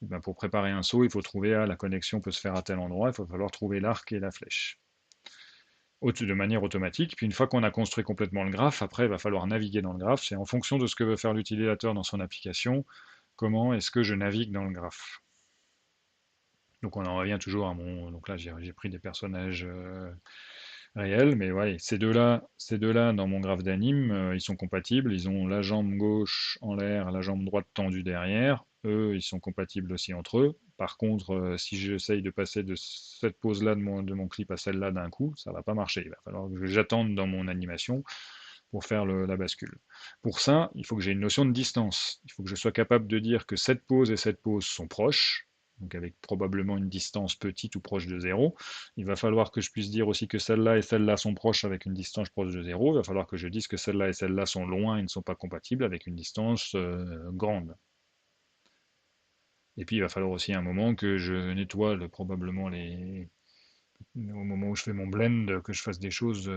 Et ben, pour préparer un saut, il faut trouver la connexion peut se faire à tel endroit. Il faut falloir trouver l'arc et la flèche de manière automatique. Puis une fois qu'on a construit complètement le graphe, après il va falloir naviguer dans le graphe. C'est en fonction de ce que veut faire l'utilisateur dans son application, comment est-ce que je navigue dans le graphe. Donc on en revient toujours à mon. Donc là j'ai pris des personnages réels, mais ouais, ces deux-là dans mon graphe d'anime, ils sont compatibles. Ils ont la jambe gauche en l'air, la jambe droite tendue derrière. Eux, ils sont compatibles aussi entre eux. Par contre, si j'essaye de passer de cette pose-là de mon clip à celle-là d'un coup, ça va pas marcher. Il va falloir que j'attende dans mon animation pour faire la bascule. Pour ça, il faut que j'ai une notion de distance. Il faut que je sois capable de dire que cette pose et cette pose sont proches, donc avec probablement une distance petite ou proche de zéro. Il va falloir que je puisse dire aussi que celle-là et celle-là sont proches avec une distance proche de zéro. Il va falloir que je dise que celle-là et celle-là sont loin et ne sont pas compatibles avec une distance grande. Et puis il va falloir aussi un moment que je nettoie probablement au moment où je fais mon blend, que je fasse des choses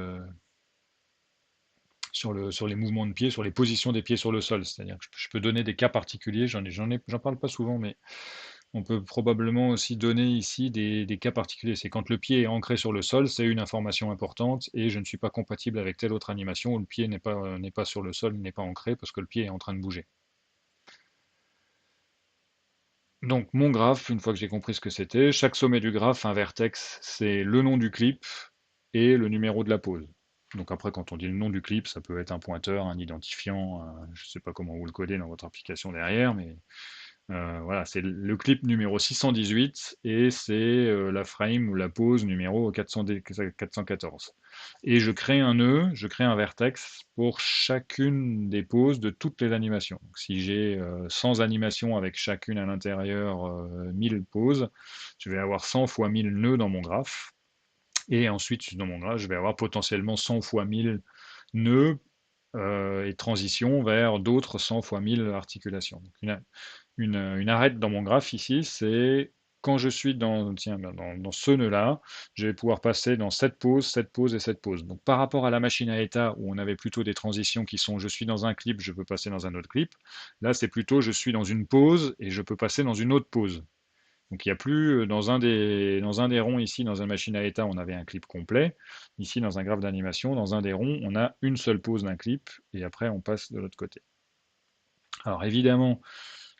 sur les mouvements de pied, sur les positions des pieds sur le sol. C'est-à-dire que je peux donner des cas particuliers, j'en parle pas souvent, mais on peut probablement aussi donner ici des cas particuliers. C'est quand le pied est ancré sur le sol, c'est une information importante, et je ne suis pas compatible avec telle autre animation où le pied n'est pas sur le sol, n'est pas ancré, parce que le pied est en train de bouger. Donc mon graphe, une fois que j'ai compris ce que c'était, chaque sommet du graphe, un vertex, c'est le nom du clip et le numéro de la pose. Donc après, quand on dit le nom du clip, ça peut être un pointeur, un identifiant, je ne sais pas comment vous le codez dans votre application derrière, mais voilà, c'est le clip numéro 618 et c'est la frame ou la pose numéro 414. Et je crée un nœud, je crée un vertex pour chacune des poses de toutes les animations. Donc, si j'ai 100 animations avec chacune à l'intérieur 1000 poses, je vais avoir 100 fois 1000 nœuds dans mon graphe. Et ensuite, dans mon graphe, je vais avoir potentiellement 100 fois 1000 nœuds et transitions vers d'autres 100 fois 1000 articulations. Donc, une arête dans mon graphe ici, c'est quand je suis tiens, dans ce nœud-là, je vais pouvoir passer dans cette pose, cette pose et cette pose. Donc par rapport à la machine à état où on avait plutôt des transitions qui sont je suis dans un clip, je peux passer dans un autre clip, là c'est plutôt je suis dans une pose et je peux passer dans une autre pose. Donc il n'y a plus dans un des ronds ici, dans une machine à état, on avait un clip complet. Ici, dans un graphe d'animation, dans un des ronds, on a une seule pose d'un clip et après on passe de l'autre côté. Alors évidemment,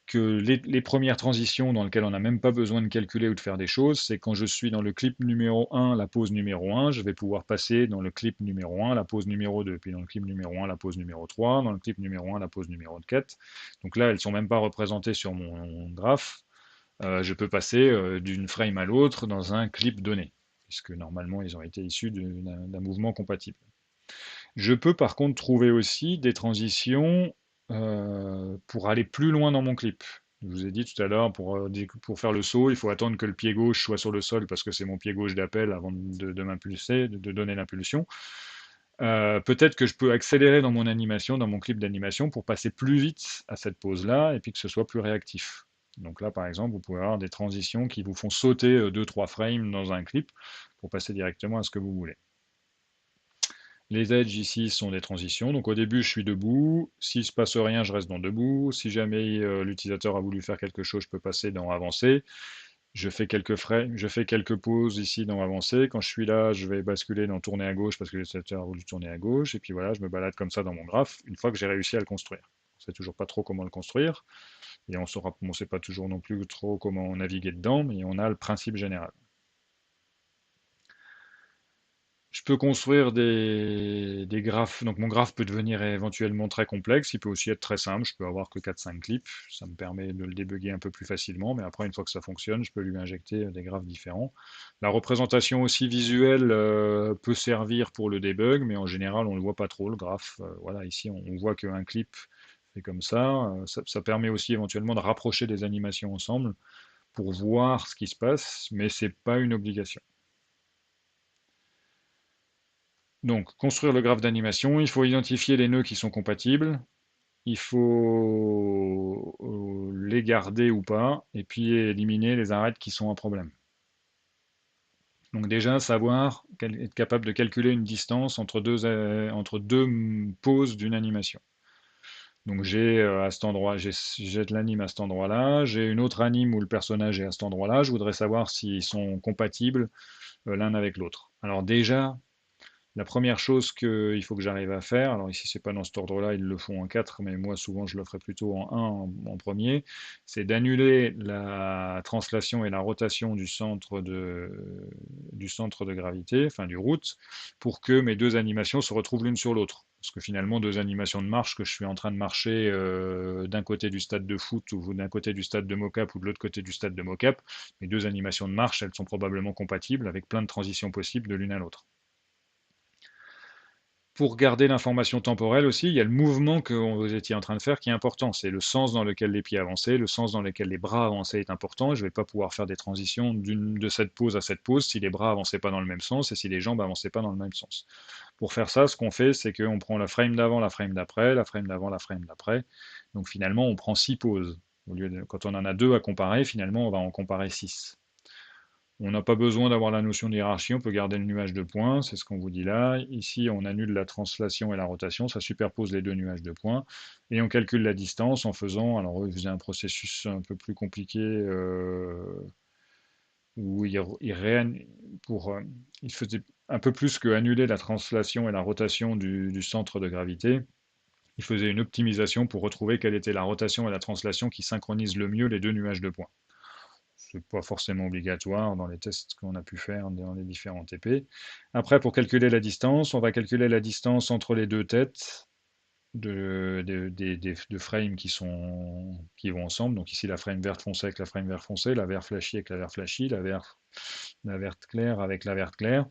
que les premières transitions dans lesquelles on n'a même pas besoin de calculer ou de faire des choses, c'est quand je suis dans le clip numéro 1, la pose numéro 1, je vais pouvoir passer dans le clip numéro 1, la pose numéro 2, puis dans le clip numéro 1, la pose numéro 3, dans le clip numéro 1, la pose numéro 4. Donc là, elles ne sont même pas représentées sur mon graphe. Je peux passer d'une frame à l'autre dans un clip donné, puisque normalement, ils ont été issus d'un mouvement compatible. Je peux par contre trouver aussi des transitions pour aller plus loin dans mon clip. Je vous ai dit tout à l'heure, pour faire le saut, il faut attendre que le pied gauche soit sur le sol parce que c'est mon pied gauche d'appel avant de m'impulser, de donner l'impulsion. Peut-être que je peux accélérer dans mon animation, dans mon clip d'animation, pour passer plus vite à cette pose-là et puis que ce soit plus réactif. Donc là, par exemple, vous pouvez avoir des transitions qui vous font sauter 2-3 frames dans un clip pour passer directement à ce que vous voulez. Les edges ici sont des transitions. Donc au début, je suis debout. S'il ne se passe rien, je reste dans debout. Si jamais l'utilisateur a voulu faire quelque chose, je peux passer dans avancer. Je fais quelques pauses ici dans avancer. Quand je suis là, je vais basculer dans tourner à gauche parce que l'utilisateur a voulu tourner à gauche. Et puis voilà, je me balade comme ça dans mon graphe une fois que j'ai réussi à le construire. On ne sait toujours pas trop comment le construire. Et on ne sait pas toujours non plus trop comment naviguer dedans, mais on a le principe général. Je peux construire des graphes. Donc mon graphe peut devenir éventuellement très complexe. Il peut aussi être très simple. Je peux avoir que 4-5 clips. Ça me permet de le débugger un peu plus facilement. Mais après, une fois que ça fonctionne, je peux lui injecter des graphes différents. La représentation aussi visuelle peut servir pour le debug, mais en général, on ne le voit pas trop, le graphe. Voilà, ici, on voit qu'un clip fait comme ça. Ça permet aussi éventuellement de rapprocher des animations ensemble pour voir ce qui se passe, mais c'est pas une obligation. Donc, construire le graphe d'animation, il faut identifier les nœuds qui sont compatibles, il faut les garder ou pas, et puis éliminer les arêtes qui sont un problème. Donc déjà, savoir, être capable de calculer une distance entre deux poses d'une animation. Donc j'ai à cet endroit, j'ai de l'anime à cet endroit-là, j'ai une autre anime où le personnage est à cet endroit-là. Je voudrais savoir s'ils sont compatibles l'un avec l'autre. Alors déjà, la première chose qu'il faut que j'arrive à faire, alors ici c'est pas dans cet ordre-là, ils le font en 4, mais moi souvent je le ferai plutôt en 1 en premier, c'est d'annuler la translation et la rotation du centre de gravité, enfin du root, pour que mes deux animations se retrouvent l'une sur l'autre. Parce que finalement, deux animations de marche, que je suis en train de marcher d'un côté du stade de foot ou d'un côté du stade de mocap ou de l'autre côté du stade de mocap, mes deux animations de marche, elles sont probablement compatibles avec plein de transitions possibles de l'une à l'autre. Pour garder l'information temporelle aussi, il y a le mouvement que vous étiez en train de faire qui est important. C'est le sens dans lequel les pieds avançaient, le sens dans lequel les bras avançaient est important. Je ne vais pas pouvoir faire des transitions de cette pose à cette pose si les bras avançaient pas dans le même sens et si les jambes avançaient pas dans le même sens. Pour faire ça, ce qu'on fait, c'est qu'on prend la frame d'avant, la frame d'après, la frame d'avant, la frame d'après. Donc finalement, on prend 6 poses. Quand on en a deux à comparer, finalement, on va en comparer 6. On n'a pas besoin d'avoir la notion de hiérarchie, on peut garder le nuage de points, c'est ce qu'on vous dit là. Ici, on annule la translation et la rotation, ça superpose les deux nuages de points. Et on calcule la distance en faisant, alors eux, ils faisaient un processus un peu plus compliqué, où ils faisaient un peu plus que annuler la translation et la rotation du centre de gravité. Ils faisaient une optimisation pour retrouver quelle était la rotation et la translation qui synchronisent le mieux les deux nuages de points. C'est pas forcément obligatoire dans les tests qu'on a pu faire dans les différents TP. Après, pour calculer la distance, on va calculer la distance entre les deux têtes de frames qui vont ensemble. Donc ici, la frame verte foncée avec la frame vert foncé, la vert flashy avec la vert flashy, la verte claire avec la verte claire.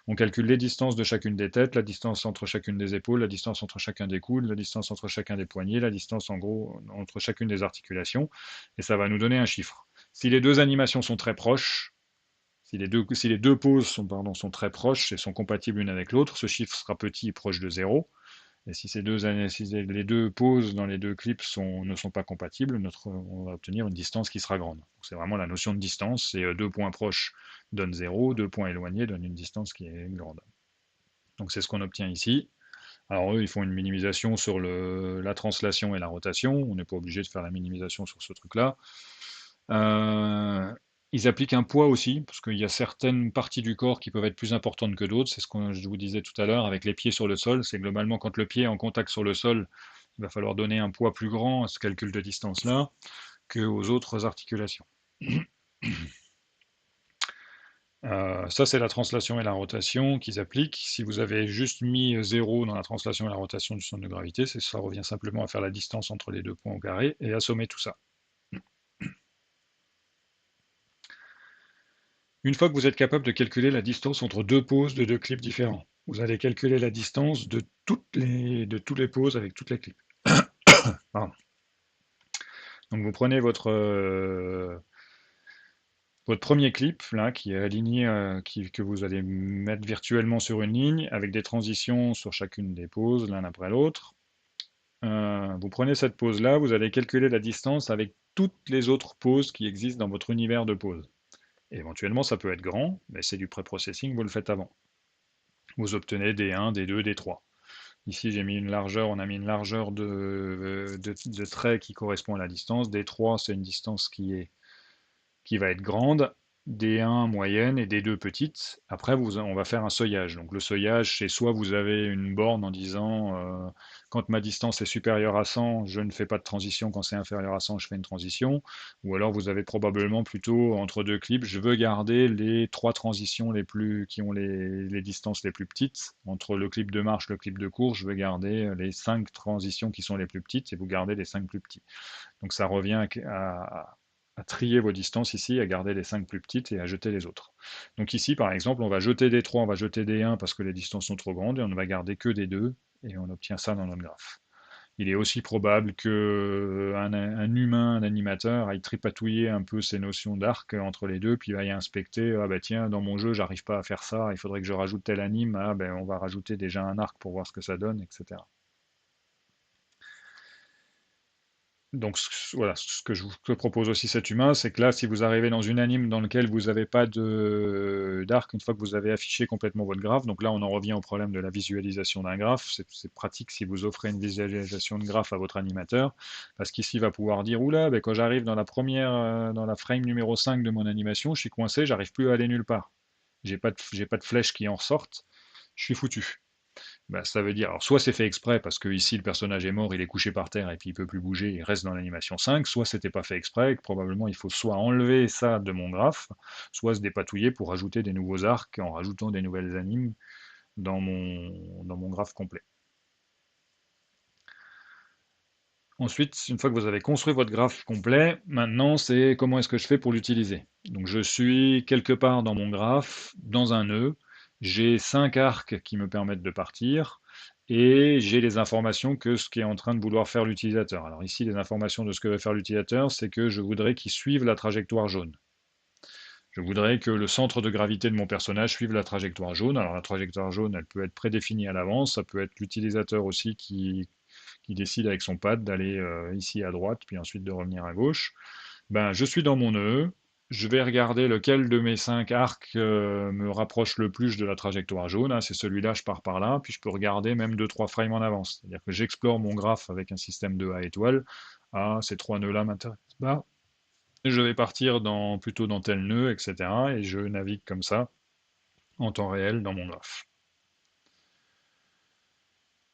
On calcule les distances de chacune des têtes, la distance entre chacune des épaules, la distance entre chacun des coudes, la distance entre chacun des poignets, la distance en gros entre chacune des articulations, et ça va nous donner un chiffre. Si les deux animations sont très proches, si les deux poses sont très proches et sont compatibles l'une avec l'autre, ce chiffre sera petit et proche de zéro. Et si, si les deux poses dans les deux clips ne sont pas compatibles, on va obtenir une distance qui sera grande. C'est vraiment la notion de distance, c'est deux points proches donnent 0, deux points éloignés donnent une distance qui est grande. Donc c'est ce qu'on obtient ici. Alors eux, ils font une minimisation sur la translation et la rotation, on n'est pas obligé de faire la minimisation sur ce truc-là. Euh, Ils appliquent un poids aussi, parce qu'il y a certaines parties du corps qui peuvent être plus importantes que d'autres. C'est ce que je vous disais tout à l'heure avec les pieds sur le sol. C'est globalement quand le pied est en contact sur le sol, il va falloir donner un poids plus grand à ce calcul de distance-là qu'aux autres articulations. Ça, c'est la translation et la rotation qu'ils appliquent. Si vous avez juste mis 0 dans la translation et la rotation du centre de gravité, ça revient simplement à faire la distance entre les deux points au carré et à sommer tout ça. Une fois que vous êtes capable de calculer la distance entre deux poses de deux clips différents, vous allez calculer la distance de tous les poses avec toutes les clips. Pardon. Donc vous prenez votre premier clip, là, qui est aligné, que vous allez mettre virtuellement sur une ligne, avec des transitions sur chacune des poses, l'un après l'autre. Vous prenez cette pose-là, vous allez calculer la distance avec toutes les autres poses qui existent dans votre univers de poses. Éventuellement, ça peut être grand, mais c'est du pré-processing, vous le faites avant. Vous obtenez des 1, des 2, des 3. Ici, j'ai mis une largeur, on a mis une largeur de trait qui correspond à la distance. Des 3, c'est une distance qui va être grande. Des 1 moyenne et des 2 petites. Après, on va faire un seuillage. Donc le seuillage, c'est soit vous avez une borne en disant quand ma distance est supérieure à 100, je ne fais pas de transition, quand c'est inférieur à 100, je fais une transition. Ou alors vous avez probablement plutôt entre deux clips, je veux garder les trois transitions qui ont les distances les plus petites. Entre le clip de marche, le clip de course, je veux garder les 5 transitions qui sont les plus petites et vous gardez les 5 plus petits. Donc ça revient à trier vos distances ici, à garder les 5 plus petites et à jeter les autres. Donc ici, par exemple, on va jeter des 3, on va jeter des 1 parce que les distances sont trop grandes et on ne va garder que des 2 et on obtient ça dans notre graphe. Il est aussi probable qu'un humain, un animateur, aille tripatouiller un peu ces notions d'arc entre les deux, puis aille inspecter, ah bah tiens, dans mon jeu, j'arrive pas à faire ça, il faudrait que je rajoute tel anime, ah ben on va rajouter déjà un arc pour voir ce que ça donne, etc. Donc voilà, ce que je vous propose aussi cet humain, c'est que là, si vous arrivez dans une anime dans laquelle vous n'avez pas de d'arc, une fois que vous avez affiché complètement votre graphe, donc là on en revient au problème de la visualisation d'un graphe, c'est pratique si vous offrez une visualisation de graphe à votre animateur, parce qu'ici il va pouvoir dire, oula, ben, quand j'arrive dans la première, dans la frame numéro 5 de mon animation, je suis coincé, j'arrive plus à aller nulle part. J'ai pas de flèche qui en ressortent, je suis foutu. Bah, ça veut dire, alors soit c'est fait exprès parce que ici le personnage est mort, il est couché par terre et puis il peut plus bouger, il reste dans l'animation 5, soit c'était pas fait exprès, et que probablement il faut soit enlever ça de mon graphe, soit se dépatouiller pour ajouter des nouveaux arcs en rajoutant des nouvelles animes dans mon graphe complet. Ensuite, une fois que vous avez construit votre graphe complet, maintenant c'est comment est-ce que je fais pour l'utiliser. Donc je suis quelque part dans mon graphe, dans un nœud, j'ai 5 arcs qui me permettent de partir, et j'ai les informations que ce qui est en train de vouloir faire l'utilisateur. Alors ici, les informations de ce que veut faire l'utilisateur, c'est que je voudrais qu'il suive la trajectoire jaune. Je voudrais que le centre de gravité de mon personnage suive la trajectoire jaune. Alors la trajectoire jaune, elle peut être prédéfinie à l'avance, ça peut être l'utilisateur aussi qui décide avec son pad d'aller ici à droite, puis ensuite de revenir à gauche. Ben, je suis dans mon nœud, je vais regarder lequel de mes 5 arcs me rapproche le plus de la trajectoire jaune. Hein, c'est celui-là, je pars par là, puis je peux regarder même 2-3 frames en avance. C'est-à-dire que j'explore mon graphe avec un système de A étoile. Ah, ces 3 nœuds-là m'intéressent pas. Je vais partir plutôt dans tel nœud, etc. Et je navigue comme ça, en temps réel, dans mon graphe.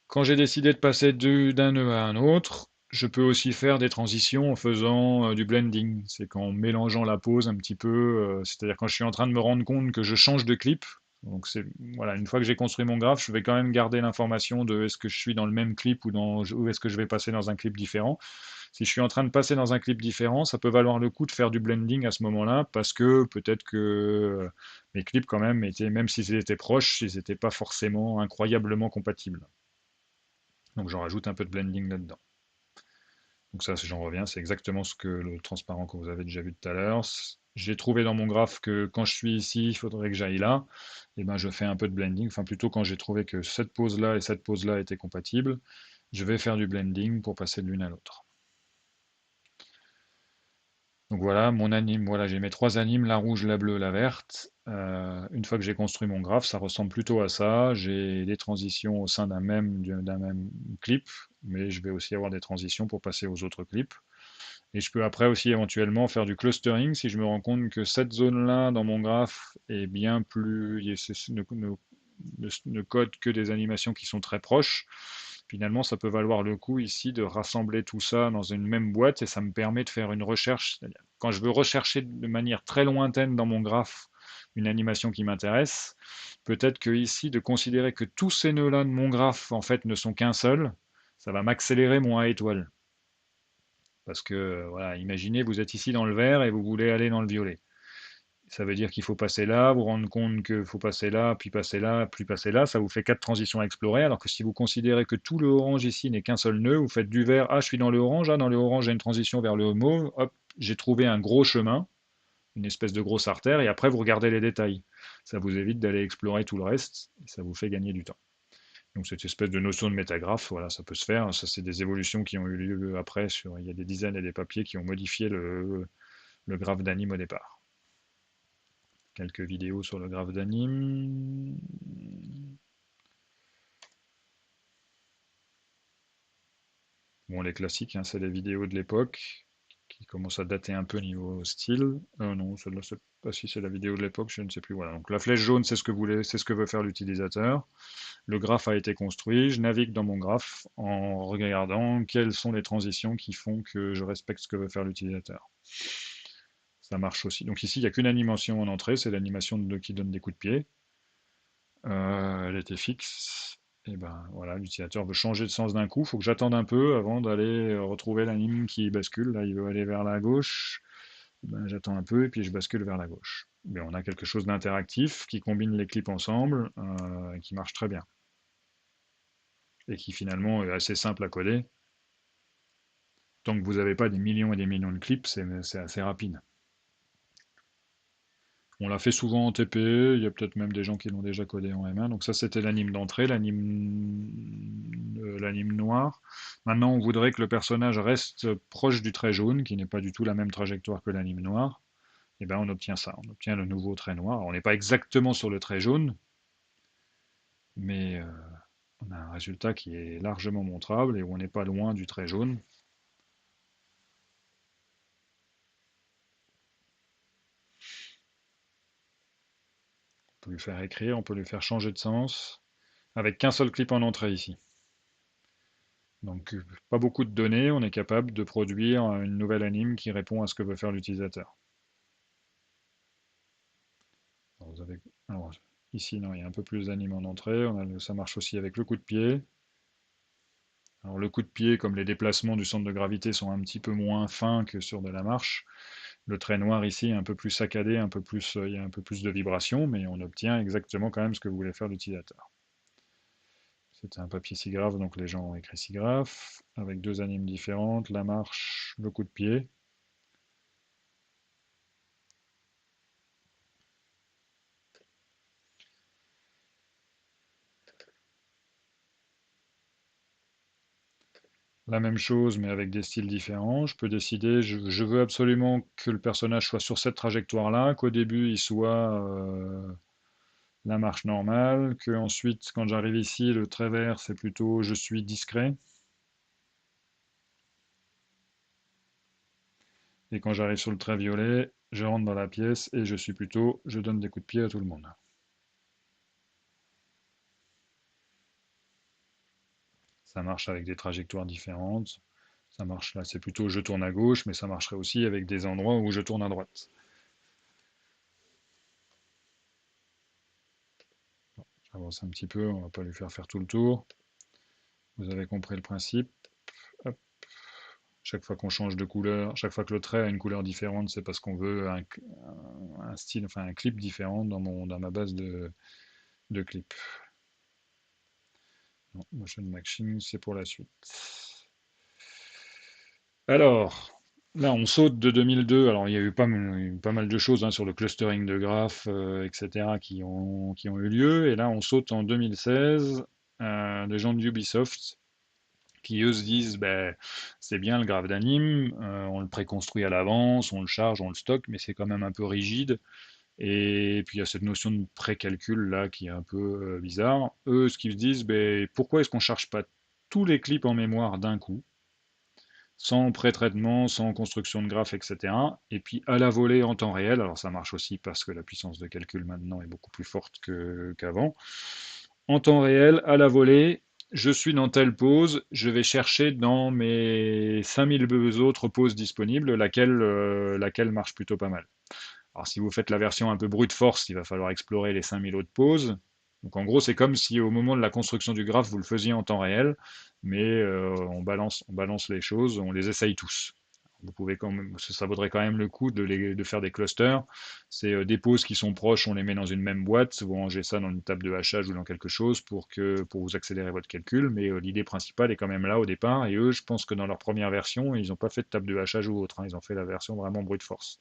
Quand j'ai décidé de passer d'un nœud à un autre, je peux aussi faire des transitions en faisant du blending. C'est qu'en mélangeant la pose un petit peu, c'est-à-dire quand je suis en train de me rendre compte que je change de clip. Donc c'est voilà, une fois que j'ai construit mon graphe, je vais quand même garder l'information de est-ce que je suis dans le même clip ou est-ce que je vais passer dans un clip différent. Si je suis en train de passer dans un clip différent, ça peut valoir le coup de faire du blending à ce moment-là parce que peut-être que mes clips quand même étaient, même s'ils étaient proches, ils n'étaient pas forcément incroyablement compatibles. Donc j'en rajoute un peu de blending là-dedans. Donc ça, j'en reviens, c'est exactement ce que le transparent que vous avez déjà vu tout à l'heure. J'ai trouvé dans mon graphe que quand je suis ici, il faudrait que j'aille là. Et ben je fais un peu de blending. Enfin plutôt quand j'ai trouvé que cette pose-là et cette pose-là étaient compatibles, je vais faire du blending pour passer de l'une à l'autre. Donc voilà, mon anime, voilà, j'ai mes 3 animes, la rouge, la bleue, la verte. Une fois que j'ai construit mon graphe, ça ressemble plutôt à ça. J'ai des transitions au sein d'un même clip, mais je vais aussi avoir des transitions pour passer aux autres clips. Et je peux après aussi éventuellement faire du clustering si je me rends compte que cette zone-là dans mon graphe est bien plus, ne code que des animations qui sont très proches. Finalement, ça peut valoir le coup ici de rassembler tout ça dans une même boîte et ça me permet de faire une recherche. C'est-à-dire, quand je veux rechercher de manière très lointaine dans mon graphe une animation qui m'intéresse, peut-être que ici, de considérer que tous ces nœuds-là de mon graphe en fait ne sont qu'un seul, ça va m'accélérer mon A étoile. Parce que, voilà, imaginez, vous êtes ici dans le vert et vous voulez aller dans le violet. Ça veut dire qu'il faut passer là, vous rendre compte qu'il faut passer là, puis passer là, puis passer là. Ça vous fait 4 transitions à explorer. Alors que si vous considérez que tout le orange ici n'est qu'un seul nœud, vous faites du vert, ah, je suis dans le orange, ah, dans le orange, j'ai une transition vers le mauve, hop, j'ai trouvé un gros chemin, une espèce de grosse artère, et après vous regardez les détails. Ça vous évite d'aller explorer tout le reste, et ça vous fait gagner du temps. Donc cette espèce de notion de métagraphe, voilà, ça peut se faire. Ça, c'est des évolutions qui ont eu lieu après. Il y a des dizaines et des papiers qui ont modifié le graphe d'anime au départ. Quelques vidéos sur le graphe d'anime. Bon, les classiques, hein, c'est les vidéos de l'époque qui commencent à dater un peu niveau style. Non, celle-là, je sais pas si c'est la vidéo de l'époque, je ne sais plus. Voilà. Donc la flèche jaune, c'est ce que veut faire l'utilisateur. Le graphe a été construit, je navigue dans mon graphe en regardant quelles sont les transitions qui font que je respecte ce que veut faire l'utilisateur. Ça marche aussi. Donc ici, il n'y a qu'une animation en entrée, c'est l'animation qui donne des coups de pied. Elle était fixe. Et ben voilà, l'utilisateur veut changer de sens d'un coup. Il faut que j'attende un peu avant d'aller retrouver l'anime qui bascule. Là, il veut aller vers la gauche. Ben, j'attends un peu et puis je bascule vers la gauche. Mais on a quelque chose d'interactif qui combine les clips ensemble, et qui marche très bien. Et qui finalement est assez simple à coder. Tant que vous n'avez pas des millions et des millions de clips, c'est assez rapide. On l'a fait souvent en TP, il y a peut-être même des gens qui l'ont déjà codé en M1. Donc ça, c'était l'anime d'entrée, l'anime noir. Maintenant, on voudrait que le personnage reste proche du trait jaune, qui n'est pas du tout la même trajectoire que l'anime noir. Et bien, on obtient ça, on obtient le nouveau trait noir. Alors, on n'est pas exactement sur le trait jaune, mais on a un résultat qui est largement montrable et où on n'est pas loin du trait jaune. On peut lui faire écrire, on peut lui faire changer de sens, avec qu'un seul clip en entrée ici. Donc pas beaucoup de données, on est capable de produire une nouvelle anime qui répond à ce que veut faire l'utilisateur. Alors, ici, non, il y a un peu plus d'animes en entrée, ça marche aussi avec le coup de pied. Alors le coup de pied, comme les déplacements du centre de gravité sont un petit peu moins fins que sur de la marche, le trait noir ici est un peu plus saccadé, un peu plus, il y a un peu plus de vibrations, mais on obtient exactement quand même ce que voulait faire l'utilisateur. C'était un papier SIGGRAPH, donc les gens ont écrit SIGGRAPH, avec deux animes différentes, la marche, le coup de pied. La même chose, mais avec des styles différents. Je peux décider, je veux absolument que le personnage soit sur cette trajectoire-là, qu'au début il soit la marche normale, que ensuite, quand j'arrive ici, le trait vert, c'est plutôt je suis discret, et quand j'arrive sur le trait violet, je rentre dans la pièce et je suis plutôt je donne des coups de pied à tout le monde. Ça marche avec des trajectoires différentes. Ça marche là, c'est plutôt je tourne à gauche, mais ça marcherait aussi avec des endroits où je tourne à droite. J'avance un petit peu, on va pas lui faire faire tout le tour. Vous avez compris le principe. Hop. Chaque fois qu'on change de couleur, chaque fois que le trait a une couleur différente, c'est parce qu'on veut un style, enfin un clip différent dans ma base de clips. Non, Motion Matching, c'est pour la suite. Alors, là, on saute de 2002. Alors, il y a eu pas mal de choses hein, sur le clustering de graphes, etc., qui ont eu lieu. Et là, on saute en 2016. Les gens de Ubisoft qui, eux, se disent, ben, c'est bien le graphe d'anime, on le préconstruit à l'avance, on le charge, on le stocke, mais c'est quand même un peu rigide. Et puis, il y a cette notion de précalcul, là, qui est un peu bizarre. Eux, ce qu'ils se disent, ben, pourquoi est-ce qu'on charge pas tous les clips en mémoire d'un coup sans pré-traitement, sans construction de graphes, etc. Et puis à la volée en temps réel, alors ça marche aussi parce que la puissance de calcul maintenant est beaucoup plus forte qu'avant. En temps réel, à la volée, je suis dans telle pause, je vais chercher dans mes 5000 autres pauses disponibles laquelle marche plutôt pas mal. Alors si vous faites la version un peu brute force, il va falloir explorer les 5000 autres pauses. Donc en gros, c'est comme si au moment de la construction du graphe, vous le faisiez en temps réel, mais on balance les choses, on les essaye tous. Vous pouvez quand même, ça vaudrait quand même le coup de faire des clusters. C'est des pauses qui sont proches, on les met dans une même boîte, vous rangez ça dans une table de hachage ou dans quelque chose pour vous accélérer votre calcul, mais l'idée principale est quand même là au départ, et eux, je pense que dans leur première version, ils n'ont pas fait de table de hachage ou autre, hein, ils ont fait la version vraiment brute force.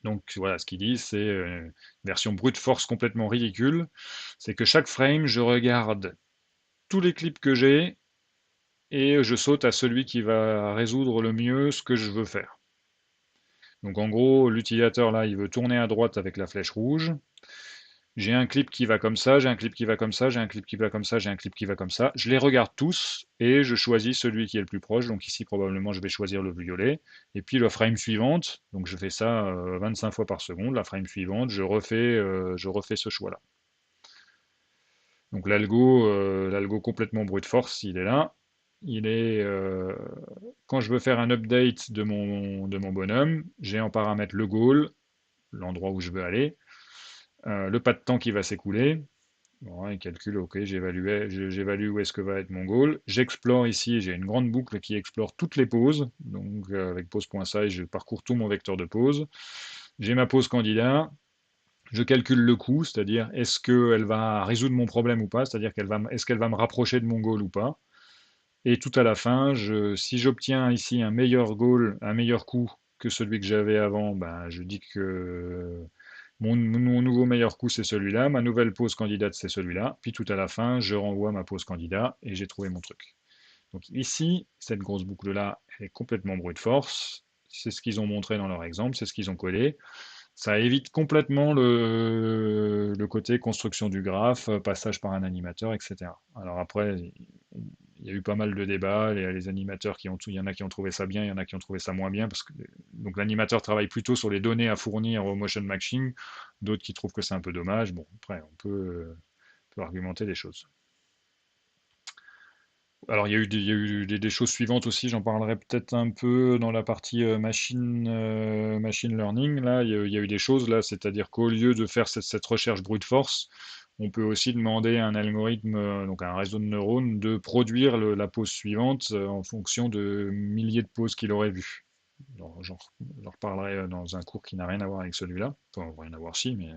Donc voilà, ce qu'ils disent, c'est une version brute force complètement ridicule. C'est que chaque frame, je regarde tous les clips que j'ai et je saute à celui qui va résoudre le mieux ce que je veux faire. Donc en gros, l'utilisateur là, il veut tourner à droite avec la flèche rouge. J'ai un clip qui va comme ça, j'ai un clip qui va comme ça, j'ai un clip qui va comme ça, j'ai un clip qui va comme ça. Je les regarde tous et je choisis celui qui est le plus proche. Donc ici, probablement, je vais choisir le violet. Et puis la frame suivante, donc je fais ça 25 fois par seconde. La frame suivante, je refais ce choix-là. Donc l'algo complètement brute force, il est là. Il est quand je veux faire un update de mon bonhomme, j'ai en paramètre le goal, l'endroit où je veux aller, le pas de temps qui va s'écouler. Bon, il calcule, ok, j'évalue où est-ce que va être mon goal. J'explore ici, j'ai une grande boucle qui explore toutes les poses. Donc avec pose.size, je parcours tout mon vecteur de pose. J'ai ma pose candidat. Je calcule le coût, c'est-à-dire est-ce qu'elle va résoudre mon problème ou pas, c'est-à-dire est-ce qu'elle va me rapprocher de mon goal ou pas. Et tout à la fin, si j'obtiens ici un meilleur goal, un meilleur coût que celui que j'avais avant, ben, je dis que Mon nouveau meilleur coup, c'est celui-là. Ma nouvelle pose candidate, c'est celui-là. Puis tout à la fin, je renvoie ma pose candidat et j'ai trouvé mon truc. Donc ici, cette grosse boucle-là, elle est complètement brute force. C'est ce qu'ils ont montré dans leur exemple, c'est ce qu'ils ont collé. Ça évite complètement le côté construction du graphe, passage par un animateur, etc. Alors après, il y a eu pas mal de débats, les animateurs il y en a qui ont trouvé ça bien, il y en a qui ont trouvé ça moins bien, parce que donc l'animateur travaille plutôt sur les données à fournir au motion matching, d'autres qui trouvent que c'est un peu dommage. Bon, après, peut argumenter des choses. Alors, il y a eu des choses suivantes aussi, j'en parlerai peut-être un peu dans la partie machine learning. Là, il y a eu des choses, là, c'est-à-dire qu'au lieu de faire cette recherche brute force, on peut aussi demander à un algorithme, donc à un réseau de neurones, de produire la pose suivante en fonction de milliers de poses qu'il aurait vues. J'en reparlerai dans un cours qui n'a rien à voir avec celui-là. Enfin, rien à voir si, mais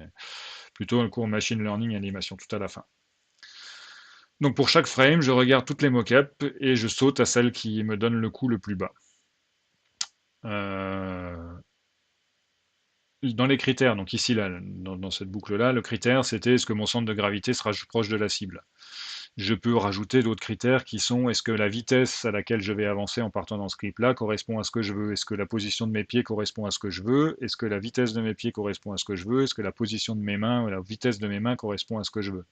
plutôt un cours machine learning et animation tout à la fin. Donc pour chaque frame, je regarde toutes les mockups et je saute à celle qui me donne le coup le plus bas. Euh, dans les critères, donc ici là, dans cette boucle-là, le critère c'était est-ce que mon centre de gravité sera proche de la cible. Je peux rajouter d'autres critères qui sont est-ce que la vitesse à laquelle je vais avancer en partant dans ce clip-là correspond à ce que je veux, est-ce que la position de mes pieds correspond à ce que je veux, est-ce que la vitesse de mes pieds correspond à ce que je veux, est-ce que la position de mes mains ou la vitesse de mes mains correspond à ce que je veux.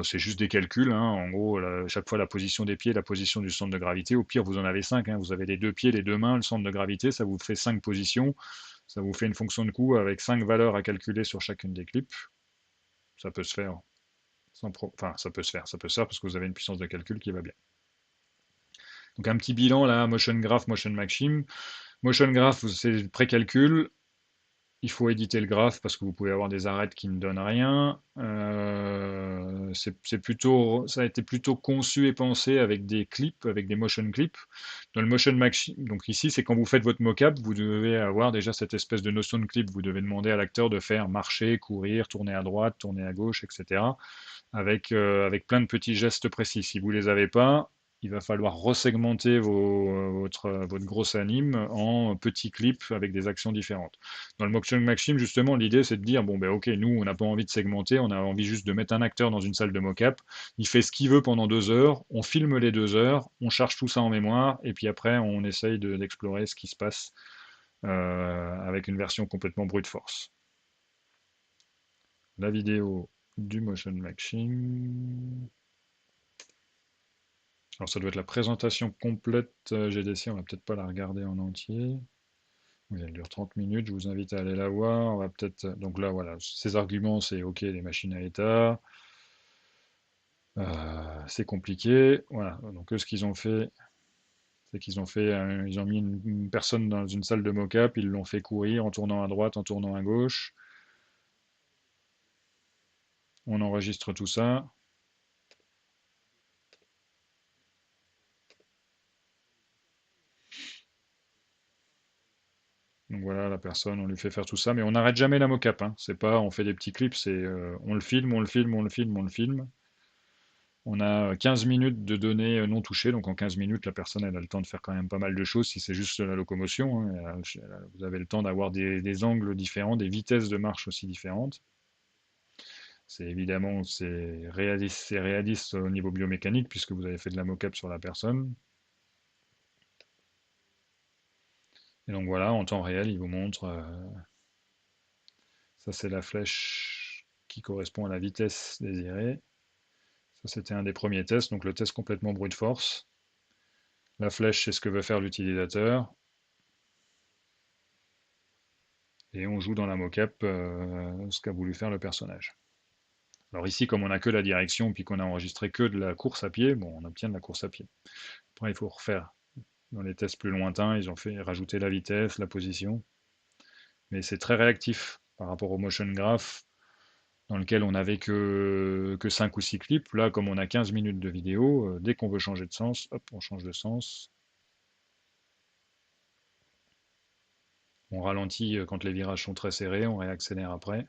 C'est juste des calculs, hein. En gros, chaque fois la position des pieds, la position du centre de gravité. Au pire, vous en avez 5. Hein. Vous avez les deux pieds, les deux mains, le centre de gravité. Ça vous fait 5 positions. Ça vous fait une fonction de coût avec 5 valeurs à calculer sur chacune des clips. Ça peut se faire Enfin, ça peut se faire. Ça peut se faire parce que vous avez une puissance de calcul qui va bien. Donc un petit bilan là, Motion Graph, Motion Maxim. Motion Graph, c'est le précalcul. Il faut éditer le graphe parce que vous pouvez avoir des arêtes qui ne donnent rien. Ça a été plutôt conçu et pensé avec des clips, avec des motion clips. Dans le motion maxi, donc ici, c'est quand vous faites votre mocap, vous devez avoir déjà cette espèce de notion de clip. Vous devez demander à l'acteur de faire marcher, courir, tourner à droite, tourner à gauche, etc. Avec plein de petits gestes précis. Si vous les avez pas, il va falloir resegmenter votre grosse anime en petits clips avec des actions différentes. Dans le Motion Maxim, justement, l'idée c'est de dire bon ben ok, nous on n'a pas envie de segmenter, on a envie juste de mettre un acteur dans une salle de mocap, il fait ce qu'il veut pendant 2 heures, on filme les 2 heures, on charge tout ça en mémoire, et puis après on essaye d'explorer ce qui se passe avec une version complètement brute force. La vidéo du Motion Maxim. Alors ça doit être la présentation complète GDC, on va peut-être pas la regarder en entier. Oui, elle dure 30 minutes, je vous invite à aller la voir. On va peut-être. Donc là, voilà, ces arguments, c'est OK, les machines à état. C'est compliqué. Voilà. Donc eux, ce qu'ils ont fait, c'est qu'ils ont fait, ils ont mis une personne dans une salle de mocap, ils l'ont fait courir en tournant à droite, en tournant à gauche. On enregistre tout ça. Donc voilà, la personne, on lui fait faire tout ça, mais on n'arrête jamais la mocap. Hein. C'est pas, on fait des petits clips, c'est on le filme, on le filme, on le filme, on le filme. On a 15 minutes de données non touchées, donc en 15 minutes, la personne elle a le temps de faire quand même pas mal de choses si c'est juste la locomotion. Hein. Vous avez le temps d'avoir des angles différents, des vitesses de marche aussi différentes. C'est évidemment c'est réaliste au niveau biomécanique puisque vous avez fait de la mock-up sur la personne. Et donc voilà, en temps réel, il vous montre. Ça c'est la flèche qui correspond à la vitesse désirée. Ça c'était un des premiers tests, donc le test complètement brute force. La flèche, c'est ce que veut faire l'utilisateur. Et on joue dans la mocap ce qu'a voulu faire le personnage. Alors ici, comme on n'a que la direction, puis qu'on a enregistré que de la course à pied, bon, on obtient de la course à pied. Après, il faut refaire. Dans les tests plus lointains, ils ont fait rajouter la vitesse, la position, mais c'est très réactif par rapport au motion graph, dans lequel on n'avait que 5 ou 6 clips. Là, comme on a 15 minutes de vidéo, dès qu'on veut changer de sens, hop, on change de sens. On ralentit quand les virages sont très serrés, on réaccélère après.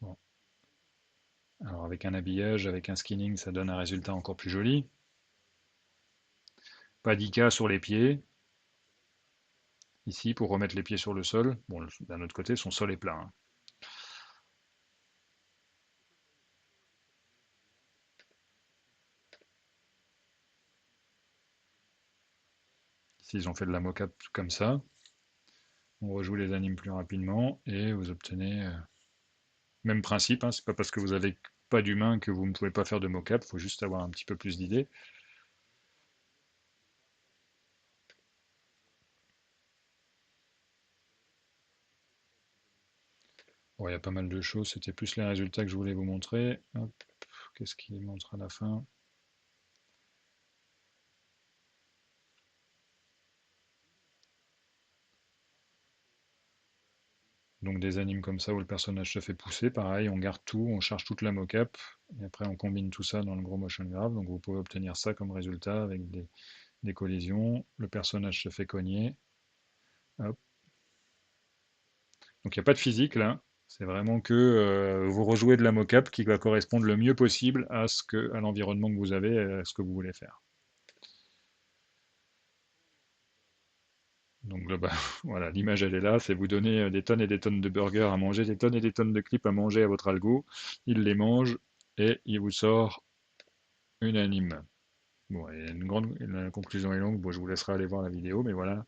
Bon. Alors avec un habillage, avec un skinning, ça donne un résultat encore plus joli. Pas d'IK sur les pieds, ici, pour remettre les pieds sur le sol. Bon, d'un autre côté, son sol est plat, hein. Ici, ils ont fait de la mocap comme ça. On rejoue les animes plus rapidement et vous obtenez même principe, hein, c'est pas parce que vous avez pas d'humain que vous ne pouvez pas faire de mocap, il faut juste avoir un petit peu plus d'idées. Bon, il y a pas mal de choses, c'était plus les résultats que je voulais vous montrer. Hop, qu'est-ce qu'il montre à la fin? Donc des animes comme ça où le personnage se fait pousser, pareil, on garde tout, on charge toute la mocap, et après on combine tout ça dans le gros motion graph, donc vous pouvez obtenir ça comme résultat avec des collisions, le personnage se fait cogner, hop. Donc il n'y a pas de physique là, c'est vraiment que vous rejouez de la mocap qui va correspondre le mieux possible à l'environnement que vous avez, à ce que vous voulez faire. Donc bah, voilà, l'image elle est là, c'est vous donner des tonnes et des tonnes de burgers à manger, des tonnes et des tonnes de clips à manger à votre algo, il les mange et il vous sort une anime. Bon, et la conclusion est longue, bon, je vous laisserai aller voir la vidéo, mais voilà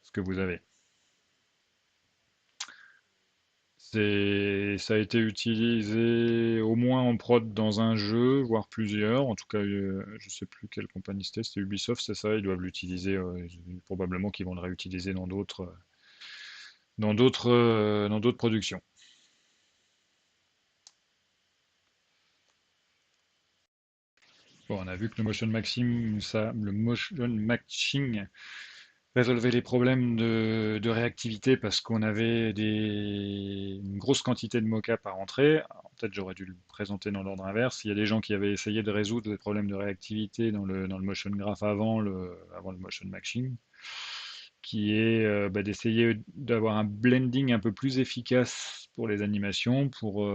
ce que vous avez. Ça a été utilisé au moins en prod dans un jeu, voire plusieurs. En tout cas, je sais plus quelle compagnie c'était Ubisoft, c'est ça. Ils doivent l'utiliser, probablement qu'ils vont le réutiliser dans d'autres productions. Bon, on a vu que le motion matching résolvait les problèmes de réactivité parce qu'on avait une grosse quantité de mocap à rentrer. Alors, peut-être j'aurais dû le présenter dans l'ordre inverse. Il y a des gens qui avaient essayé de résoudre les problèmes de réactivité dans le motion graph avant le motion matching, qui est d'essayer d'avoir un blending un peu plus efficace pour les animations, pour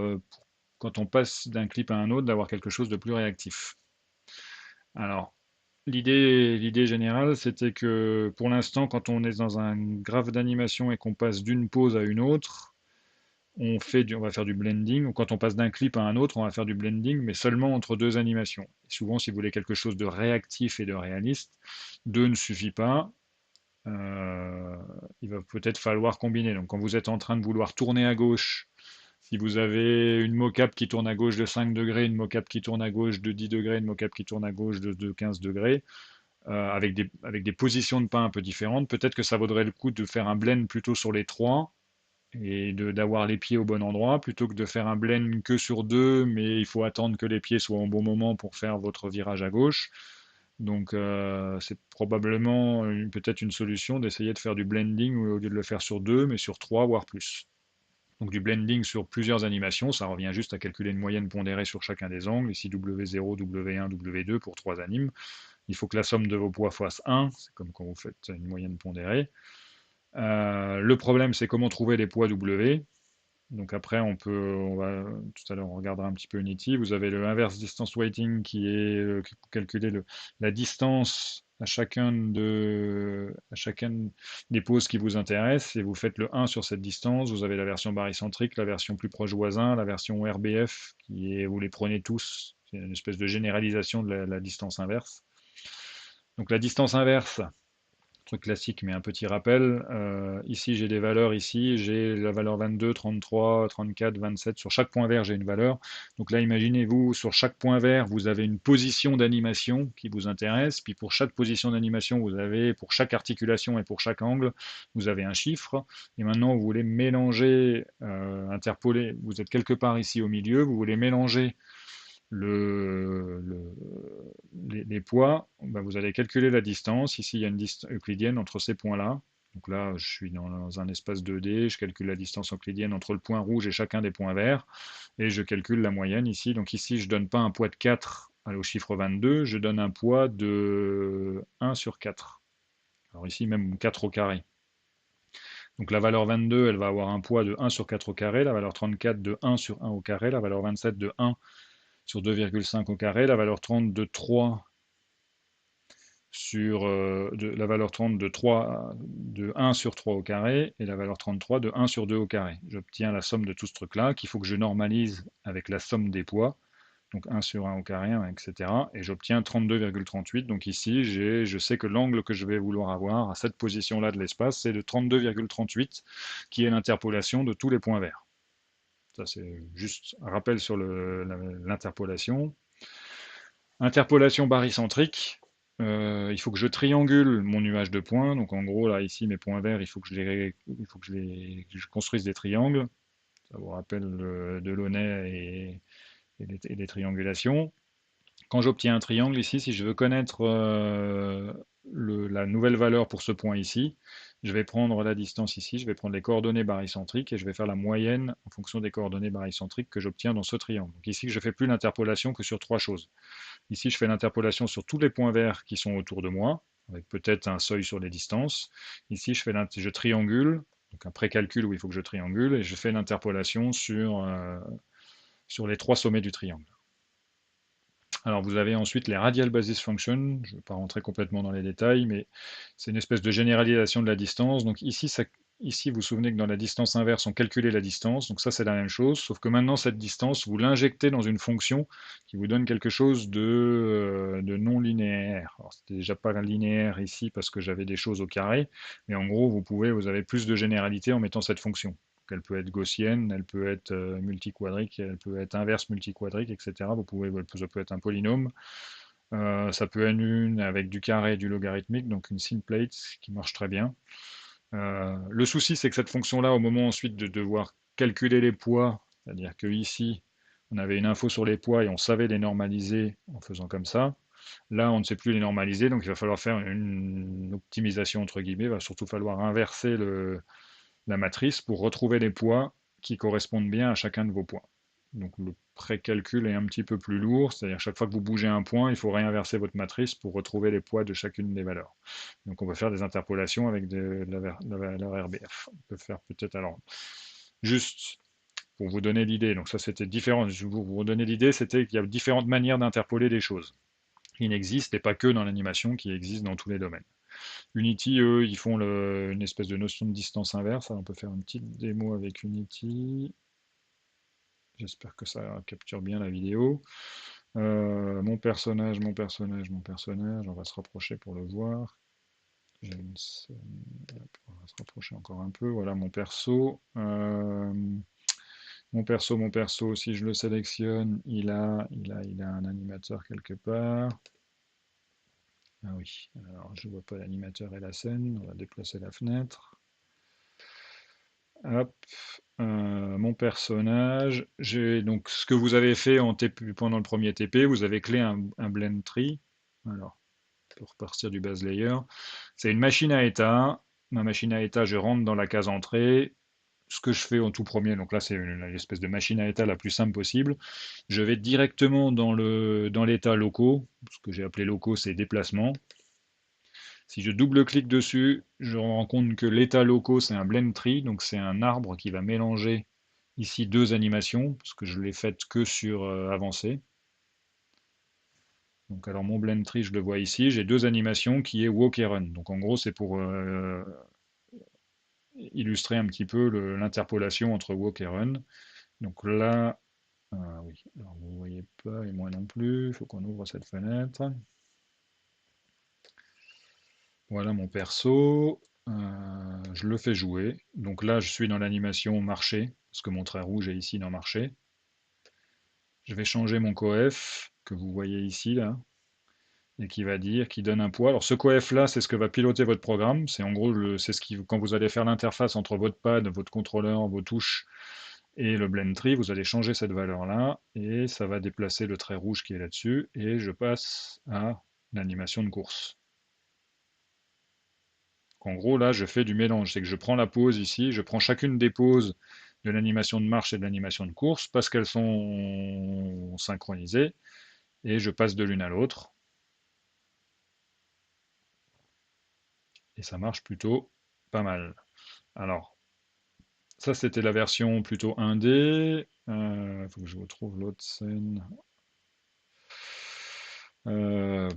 quand on passe d'un clip à un autre, d'avoir quelque chose de plus réactif. Alors, l'idée générale, c'était que pour l'instant, quand on est dans un graphe d'animation et qu'on passe d'une pose à une autre, on va faire du blending, ou quand on passe d'un clip à un autre, on va faire du blending, mais seulement entre deux animations. Et souvent, si vous voulez quelque chose de réactif et de réaliste, deux ne suffit pas. Euh, il va peut-être falloir combiner. Donc, quand vous êtes en train de vouloir tourner à gauche, si vous avez une mocap qui tourne à gauche de 5 degrés, une mocap qui tourne à gauche de 10 degrés, une mocap qui tourne à gauche de 15 degrés, avec des positions de pas un peu différentes, peut-être que ça vaudrait le coup de faire un blend plutôt sur les trois et d'avoir les pieds au bon endroit plutôt que de faire un blend que sur deux, mais il faut attendre que les pieds soient au bon moment pour faire votre virage à gauche. Donc c'est probablement peut-être une solution d'essayer de faire du blending au lieu de le faire sur deux, mais sur trois voire plus. Donc du blending sur plusieurs animations, ça revient juste à calculer une moyenne pondérée sur chacun des angles, ici W0, W1, W2 pour trois animes. Il faut que la somme de vos poids fasse 1, c'est comme quand vous faites une moyenne pondérée. Le problème, c'est comment trouver les poids W. Donc après, tout à l'heure, on regardera un petit peu Unity. Vous avez le inverse distance weighting qui pour calculer la distance à chacun des poses qui vous intéressent. Et vous faites le 1 sur cette distance. Vous avez la version barycentrique, la version plus proche voisin, la version RBF, vous les prenez tous. C'est une espèce de généralisation de la distance inverse. Donc la distance inverse, truc classique, mais un petit rappel. Ici, j'ai des valeurs. Ici, j'ai la valeur 22, 33, 34, 27. Sur chaque point vert, j'ai une valeur. Donc là, imaginez-vous, sur chaque point vert, vous avez une position d'animation qui vous intéresse. Puis pour chaque position d'animation, pour chaque articulation et pour chaque angle, vous avez un chiffre. Et maintenant, vous voulez mélanger, interpoler. Vous êtes quelque part ici au milieu. Vous voulez mélanger le, le- les poids, bah, vous allez calculer la distance. Ici, il y a une distance euclidienne entre ces points-là. Donc là, je suis dans un espace 2D, je calcule la distance euclidienne entre le point rouge et chacun des points verts, et je calcule la moyenne ici. Donc ici, je ne donne pas un poids de 4 au chiffre 22, je donne un poids de 1 sur 4. Alors ici, même 4 au carré. Donc la valeur 22, elle va avoir un poids de 1 sur 4 au carré, la valeur 34 de 1 sur 1 au carré, la valeur 27 de 1 sur 2,5 au carré, la valeur 30 de 3 sur la valeur 30 de 3, de 1 sur 3 au carré et la valeur 33 de 1 sur 2 au carré. J'obtiens la somme de tout ce truc-là qu'il faut que je normalise avec la somme des poids, donc 1 sur 1 au carré, etc. Et j'obtiens 32,38. Donc ici, je sais que l'angle que je vais vouloir avoir à cette position-là de l'espace, c'est de 32,38, qui est l'interpolation de tous les points verts. Ça, c'est juste un rappel sur l'interpolation. Interpolation barycentrique. Il faut que je triangule mon nuage de points. Donc en gros, là, ici, mes points verts, que je construise des triangles. Ça vous rappelle Delaunay et les triangulations. Quand j'obtiens un triangle ici, si je veux connaître la nouvelle valeur pour ce point ici, je vais prendre la distance ici, je vais prendre les coordonnées barycentriques et je vais faire la moyenne en fonction des coordonnées barycentriques que j'obtiens dans ce triangle. Donc ici, je ne fais plus l'interpolation que sur trois choses. Ici, je fais l'interpolation sur tous les points verts qui sont autour de moi, avec peut-être un seuil sur les distances. Ici, je triangule, donc un précalcul où il faut que je triangule, et je fais l'interpolation sur les trois sommets du triangle. Alors vous avez ensuite les radial basis functions, je ne vais pas rentrer complètement dans les détails, mais c'est une espèce de généralisation de la distance. Donc ici vous vous souvenez que dans la distance inverse, on calculait la distance, donc ça c'est la même chose, sauf que maintenant cette distance, vous l'injectez dans une fonction qui vous donne quelque chose de non linéaire. Alors c'était déjà pas linéaire ici parce que j'avais des choses au carré, mais en gros vous avez plus de généralité en mettant cette fonction. Elle peut être gaussienne, elle peut être multiquadrique, elle peut être inverse multiquadrique, etc. Ça peut être un polynôme. Ça peut être une avec du carré et du logarithmique, donc une simplate qui marche très bien. Le souci, c'est que cette fonction-là, au moment ensuite de devoir calculer les poids, c'est-à-dire que ici, on avait une info sur les poids et on savait les normaliser en faisant comme ça. Là, on ne sait plus les normaliser, donc il va falloir faire une optimisation entre guillemets. Il va surtout falloir inverser la matrice pour retrouver les poids qui correspondent bien à chacun de vos points. Donc le précalcul est un petit peu plus lourd, c'est-à-dire chaque fois que vous bougez un point, il faut réinverser votre matrice pour retrouver les poids de chacune des valeurs. Donc on va faire des interpolations avec la valeur RBF. On peut faire peut-être alors juste pour vous donner l'idée. Donc ça c'était différent. Je vais vous redonner l'idée, c'était qu'il y a différentes manières d'interpoler des choses. Il n'existe, et pas que dans l'animation, qui existe dans tous les domaines. Unity, eux, ils font une espèce de notion de distance inverse. Alors, on peut faire une petite démo avec Unity. J'espère que ça capture bien la vidéo. Mon personnage, mon personnage, mon personnage. On va se rapprocher pour le voir. J'ai une scène. On va se rapprocher encore un peu. Voilà mon perso. Mon perso, si je le sélectionne, il a un animateur quelque part. Ah oui, alors je ne vois pas l'animateur et la scène. On va déplacer la fenêtre. Hop, mon personnage, j'ai donc ce que vous avez fait en TP, pendant le premier TP, vous avez créé un blend tree. Alors, pour repartir du base layer, c'est une machine à état. Ma machine à état, je rentre dans la case entrée. Ce que je fais en tout premier, donc là c'est l'espèce de machine à état la plus simple possible. Je vais directement dans l'état locaux. Ce que j'ai appelé locaux, c'est déplacement. Si je double-clique dessus, je me rends compte que l'état locaux, c'est un blend tree, donc c'est un arbre qui va mélanger ici deux animations, parce que je l'ai faite que sur avancé. Donc alors mon blend tree, je le vois ici, j'ai deux animations qui est walk et run. Donc en gros, c'est pour illustrer un petit peu l'interpolation entre walk et run. Donc là, oui, alors vous ne voyez pas, et moi non plus, il faut qu'on ouvre cette fenêtre. Voilà mon perso. Je le fais jouer. Donc là, je suis dans l'animation marché, parce que mon trait rouge est ici dans marché. Je vais changer mon coef, que vous voyez ici, là, et qui donne un poids. Alors ce coef là, c'est ce que va piloter votre programme. C'est en gros, c'est ce qui, quand vous allez faire l'interface entre votre pad, votre contrôleur, vos touches et le blend tree, vous allez changer cette valeur là, et ça va déplacer le trait rouge qui est là-dessus, et je passe à l'animation de course. En gros, là, je fais du mélange. C'est que je prends la pause ici, je prends chacune des pauses de l'animation de marche et de l'animation de course parce qu'elles sont synchronisées et je passe de l'une à l'autre. Et ça marche plutôt pas mal. Alors, ça, c'était la version plutôt 1D. Faut que je retrouve l'autre scène.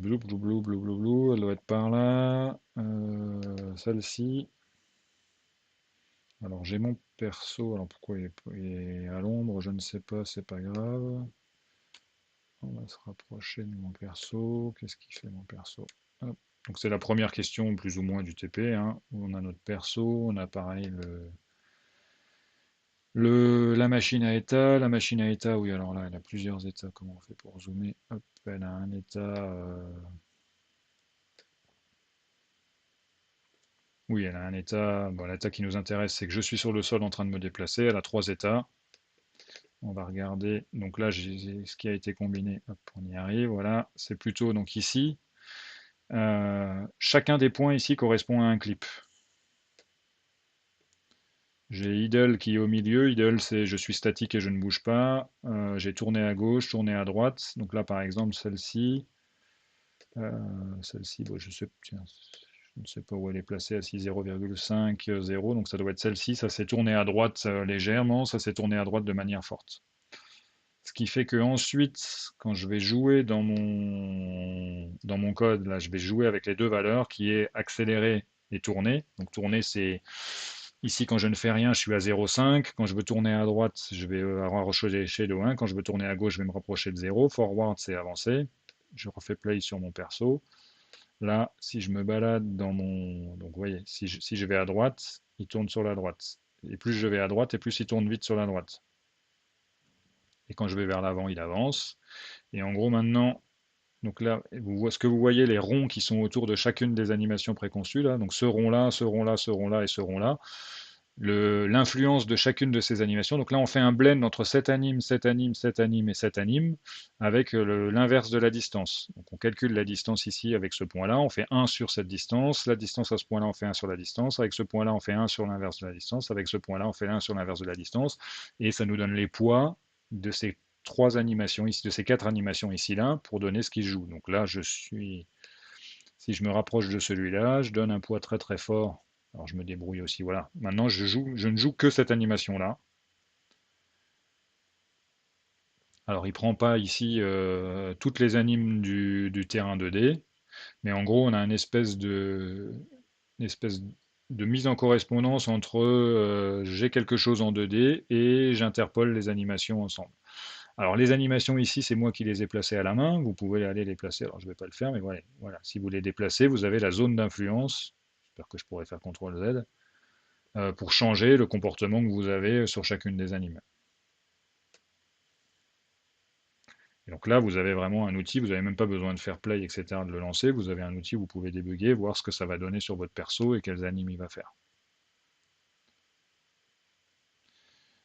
blou, blou, blou, blou, blou, blou, elle doit être par là. Celle-ci. Alors j'ai mon perso, alors pourquoi il est à l'ombre, je ne sais pas, c'est pas grave. On va se rapprocher de mon perso. Qu'est-ce qu'il fait mon perso? Hop. Donc c'est la première question plus ou moins du TP, hein, où on a notre perso, on a pareil la machine à état. La machine à état, oui alors là elle a plusieurs états, comment on fait pour zoomer? Hop, elle a un état... Oui, elle a un état... Bon, l'état qui nous intéresse, c'est que je suis sur le sol en train de me déplacer, elle a trois états. On va regarder, donc là j'ai ce qui a été combiné, hop, on y arrive, voilà, c'est plutôt donc ici, chacun des points ici correspond à un clip. J'ai idle qui est au milieu, idle c'est je suis statique et je ne bouge pas. J'ai tourné à gauche, tourné à droite, donc là par exemple celle-ci, celle-ci, bon, tiens, je ne sais pas où elle est placée, à 0,50, donc ça doit être celle-ci, ça s'est tourné à droite légèrement, ça s'est tourné à droite de manière forte. Ce qui fait que ensuite, quand je vais jouer dans mon code, là, je vais jouer avec les deux valeurs qui est accéléré et tourner. Donc tourner, c'est ici quand je ne fais rien, je suis à 0,5. Quand je veux tourner à droite, je vais rapprocher de 1. Quand je veux tourner à gauche, je vais me rapprocher de 0. Forward, c'est avancer. Je refais play sur mon perso. Là, si je me balade dans mon... Donc vous voyez, si je vais à droite, il tourne sur la droite. Et plus je vais à droite, et plus il tourne vite sur la droite. Et quand je vais vers l'avant, il avance. Et en gros, maintenant, donc là, ce que vous voyez, les ronds qui sont autour de chacune des animations préconçues, là, donc ce rond-là, ce rond-là, ce rond-là et ce rond-là, l'influence de chacune de ces animations. Donc là, on fait un blend entre cet anime, cet anime, cet anime et cet anime, avec l'inverse de la distance. Donc on calcule la distance ici avec ce point-là, on fait 1 sur cette distance, la distance à ce point-là, on fait 1 sur la distance, avec ce point-là, on fait 1 sur l'inverse de la distance, avec ce point-là, on fait 1 sur l'inverse de la distance, et ça nous donne les poids de ces trois animations ici, de ces quatre animations ici là, pour donner ce qui se joue. Donc là, si je me rapproche de celui-là, je donne un poids très très fort. Alors je me débrouille aussi, voilà. Maintenant, je ne joue que cette animation-là. Alors il prend pas ici toutes les animes du terrain 2D, mais en gros, on a une espèce de mise en correspondance entre j'ai quelque chose en 2D et j'interpole les animations ensemble. Alors les animations ici, c'est moi qui les ai placées à la main. Vous pouvez aller les placer. Alors je ne vais pas le faire, mais voilà. Voilà. Si vous les déplacez, vous avez la zone d'influence. J'espère que je pourrai faire CTRL Z pour changer le comportement que vous avez sur chacune des animes. Et donc là, vous avez vraiment un outil. Vous n'avez même pas besoin de faire play, etc., de le lancer. Vous avez un outil où vous pouvez débugger, voir ce que ça va donner sur votre perso et quels animes il va faire.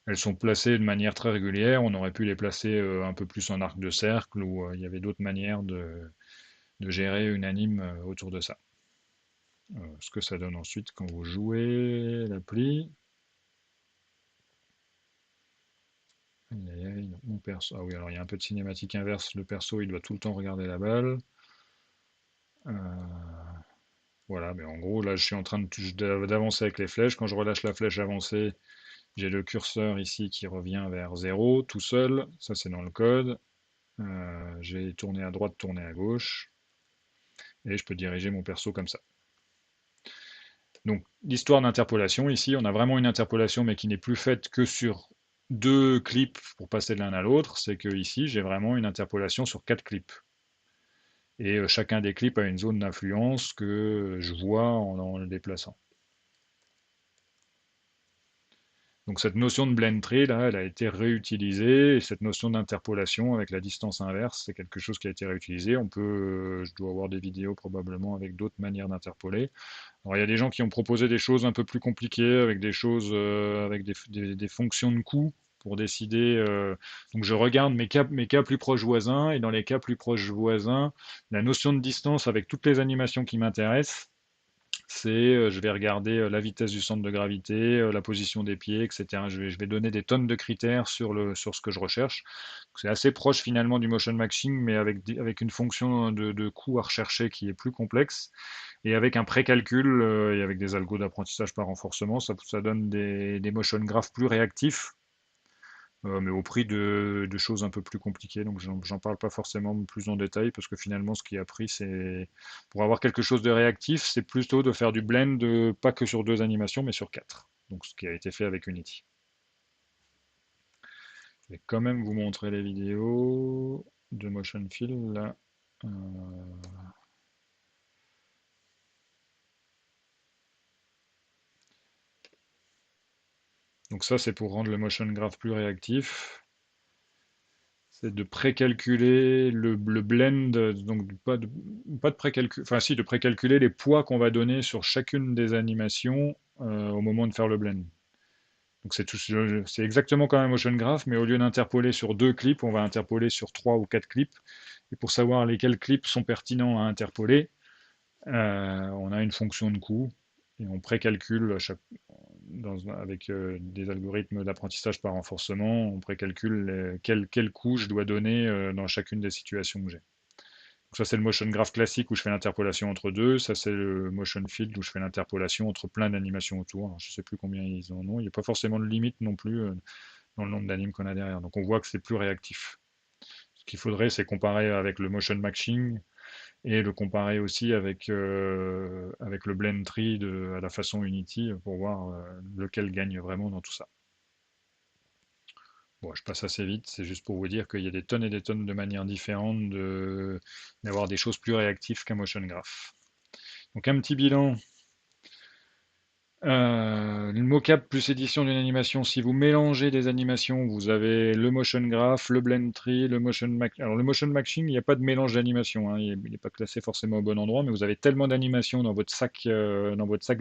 Elles sont placées de manière très régulière. On aurait pu les placer un peu plus en arc de cercle ou il y avait d'autres manières de gérer une anime autour de ça. Ce que ça donne ensuite quand vous jouez l'appli. Aïe, aïe, aïe, mon perso. Ah oui, alors il y a un peu de cinématique inverse. Le perso, il doit tout le temps regarder la balle. Voilà, mais en gros, là, je suis en train d'avancer avec les flèches. Quand je relâche la flèche avancée, j'ai le curseur ici qui revient vers 0 tout seul. Ça, c'est dans le code. J'ai tourné à droite, tourné à gauche. Et je peux diriger mon perso comme ça. Donc, l'histoire d'interpolation, ici, on a vraiment une interpolation, mais qui n'est plus faite que sur deux clips pour passer de l'un à l'autre. C'est que ici, j'ai vraiment une interpolation sur quatre clips. Et chacun des clips a une zone d'influence que je vois en le déplaçant. Donc cette notion de blend tree, là, elle a été réutilisée, et cette notion d'interpolation avec la distance inverse, c'est quelque chose qui a été réutilisé. Je dois avoir des vidéos probablement avec d'autres manières d'interpoler. Alors il y a des gens qui ont proposé des choses un peu plus compliquées, avec des choses, avec des fonctions de coût pour décider. Donc je regarde mes cas plus proches voisins, et dans les cas plus proches voisins, la notion de distance avec toutes les animations qui m'intéressent, c'est je vais regarder la vitesse du centre de gravité, la position des pieds, etc. Je vais donner des tonnes de critères sur ce que je recherche. C'est assez proche finalement du motion matching, mais avec une fonction de coût à rechercher qui est plus complexe. Et avec un précalcul et avec des algos d'apprentissage par renforcement, ça donne des motion graphs plus réactifs mais au prix de choses un peu plus compliquées. Donc j'en parle pas forcément plus en détail parce que finalement ce qui a pris c'est pour avoir quelque chose de réactif, c'est plutôt de faire du blend pas que sur deux animations mais sur quatre. Donc ce qui a été fait avec Unity. Je vais quand même vous montrer les vidéos de Motion Fill là. Euh, donc ça c'est pour rendre le motion graph plus réactif. C'est de précalculer le blend, donc pas de précalculer, enfin si, de précalculer les poids qu'on va donner sur chacune des animations au moment de faire le blend. Donc c'est exactement comme un motion graph, mais au lieu d'interpoler sur deux clips, on va interpoler sur trois ou quatre clips. Et pour savoir lesquels clips sont pertinents à interpoler, on a une fonction de coût et on précalcule avec des algorithmes d'apprentissage par renforcement, on précalcule quel coût je dois donner dans chacune des situations que j'ai. Donc ça c'est le motion graph classique où je fais l'interpolation entre deux, ça c'est le motion field où je fais l'interpolation entre plein d'animations autour. Alors, je ne sais plus combien ils en ont, il n'y a pas forcément de limite non plus dans le nombre d'animes qu'on a derrière. Donc on voit que c'est plus réactif. Ce qu'il faudrait c'est comparer avec le motion matching et le comparer aussi avec le blend tree à la façon Unity pour voir lequel gagne vraiment dans tout ça. Bon, je passe assez vite, c'est juste pour vous dire qu'il y a des tonnes et des tonnes de manières différentes d'avoir des choses plus réactives qu'un motion graph. Donc un petit bilan. Le mocap plus édition d'une animation, si vous mélangez des animations, vous avez le motion graph, le blend tree, le motion matching. Alors le motion matching, il n'y a pas de mélange d'animations, hein, il n'est pas classé forcément au bon endroit, mais vous avez tellement d'animations dans votre sac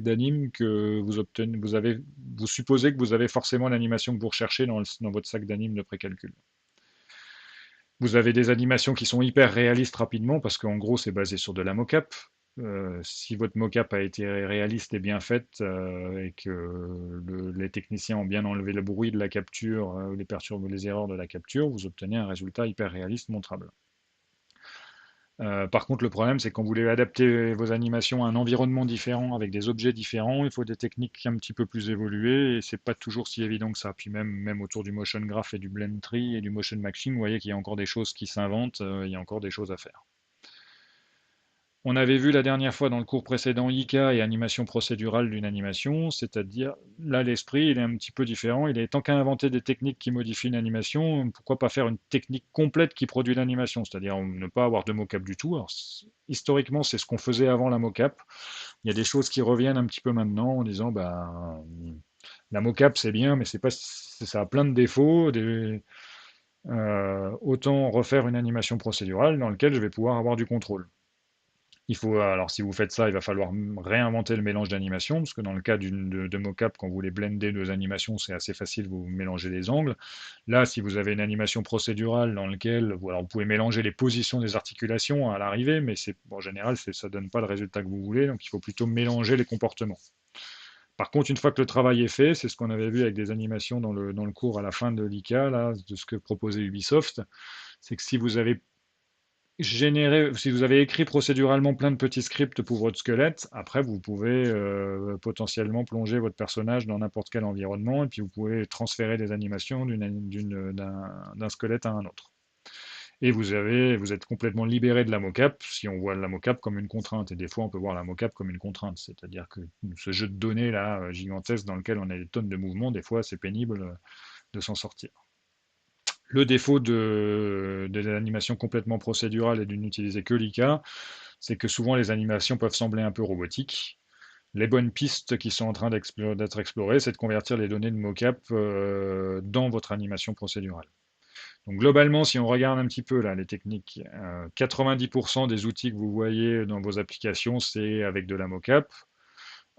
d'anime que vous supposez que vous avez forcément l'animation que vous recherchez dans votre sac d'anime de précalcul. Vous avez des animations qui sont hyper réalistes rapidement, parce qu'en gros, c'est basé sur de la mocap. Si votre mocap a été réaliste et bien faite, et que les techniciens ont bien enlevé le bruit de la capture, les erreurs de la capture, vous obtenez un résultat hyper réaliste montrable. Par contre, le problème, c'est que quand vous voulez adapter vos animations à un environnement différent, avec des objets différents, il faut des techniques un petit peu plus évoluées, et c'est pas toujours si évident que ça. Puis même autour du motion graph et du blend tree et du motion matching, vous voyez qu'il y a encore des choses qui s'inventent, il y a encore des choses à faire. On avait vu la dernière fois dans le cours précédent IK et animation procédurale d'une animation, c'est-à-dire là l'esprit il est un petit peu différent, il est tant qu'à inventer des techniques qui modifient une animation, pourquoi pas faire une technique complète qui produit l'animation, c'est-à-dire ne pas avoir de mocap du tout. Alors, historiquement c'est ce qu'on faisait avant la mocap, il y a des choses qui reviennent un petit peu maintenant en disant bah la mocap c'est bien mais c'est pas ça a plein de défauts, autant refaire une animation procédurale dans laquelle je vais pouvoir avoir du contrôle. Alors si vous faites ça, il va falloir réinventer le mélange d'animations, parce que dans le cas de mocap, quand vous voulez blender deux animations, c'est assez facile, vous mélangez les angles. Là, si vous avez une animation procédurale dans laquelle voilà, vous pouvez mélanger les positions des articulations à l'arrivée, mais en général, ça ne donne pas le résultat que vous voulez, donc il faut plutôt mélanger les comportements. Par contre, une fois que le travail est fait, c'est ce qu'on avait vu avec des animations dans le cours à la fin de l'ICA, là, de ce que proposait Ubisoft, c'est que si vous avez écrit procéduralement plein de petits scripts pour votre squelette, après vous pouvez potentiellement plonger votre personnage dans n'importe quel environnement et puis vous pouvez transférer des animations d'un squelette à un autre. Et vous êtes complètement libéré de la mocap si on voit la mocap comme une contrainte. Et des fois, on peut voir la mocap comme une contrainte. C'est-à-dire que ce jeu de données là gigantesque dans lequel on a des tonnes de mouvements, des fois, c'est pénible de s'en sortir. Le défaut des animations complètement procédurales et de n'utiliser que l'IK, c'est que souvent les animations peuvent sembler un peu robotiques. Les bonnes pistes qui sont en train d'être explorées, c'est de convertir les données de mocap dans votre animation procédurale. Donc globalement, si on regarde un petit peu là les techniques, 90% des outils que vous voyez dans vos applications, c'est avec de la mocap.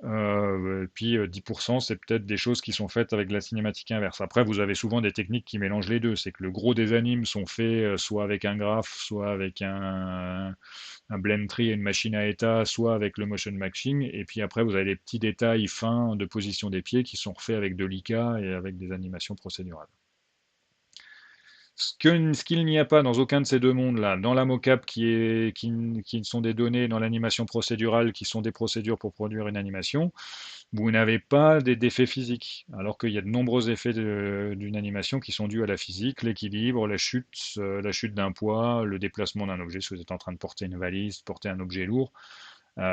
Et puis 10%, c'est peut-être des choses qui sont faites avec de la cinématique inverse. Après, vous avez souvent des techniques qui mélangent les deux. C'est que le gros des animes sont faits soit avec un graph, soit avec un blend tree et une machine à état, soit avec le motion matching. Et puis après, vous avez les petits détails fins de position des pieds qui sont refaits avec de l'IK et avec des animations procédurales. Ce qu'il n'y a pas dans aucun de ces deux mondes-là, dans la mocap qui sont des données, dans l'animation procédurale qui sont des procédures pour produire une animation, vous n'avez pas d'effets physiques, alors qu'il y a de nombreux effets d'une animation qui sont dus à la physique, l'équilibre, la chute d'un poids, le déplacement d'un objet, si vous êtes en train de porter une valise, porter un objet lourd.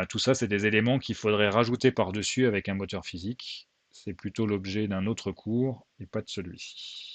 Tout ça, c'est des éléments qu'il faudrait rajouter par-dessus avec un moteur physique. C'est plutôt l'objet d'un autre cours et pas de celui-ci.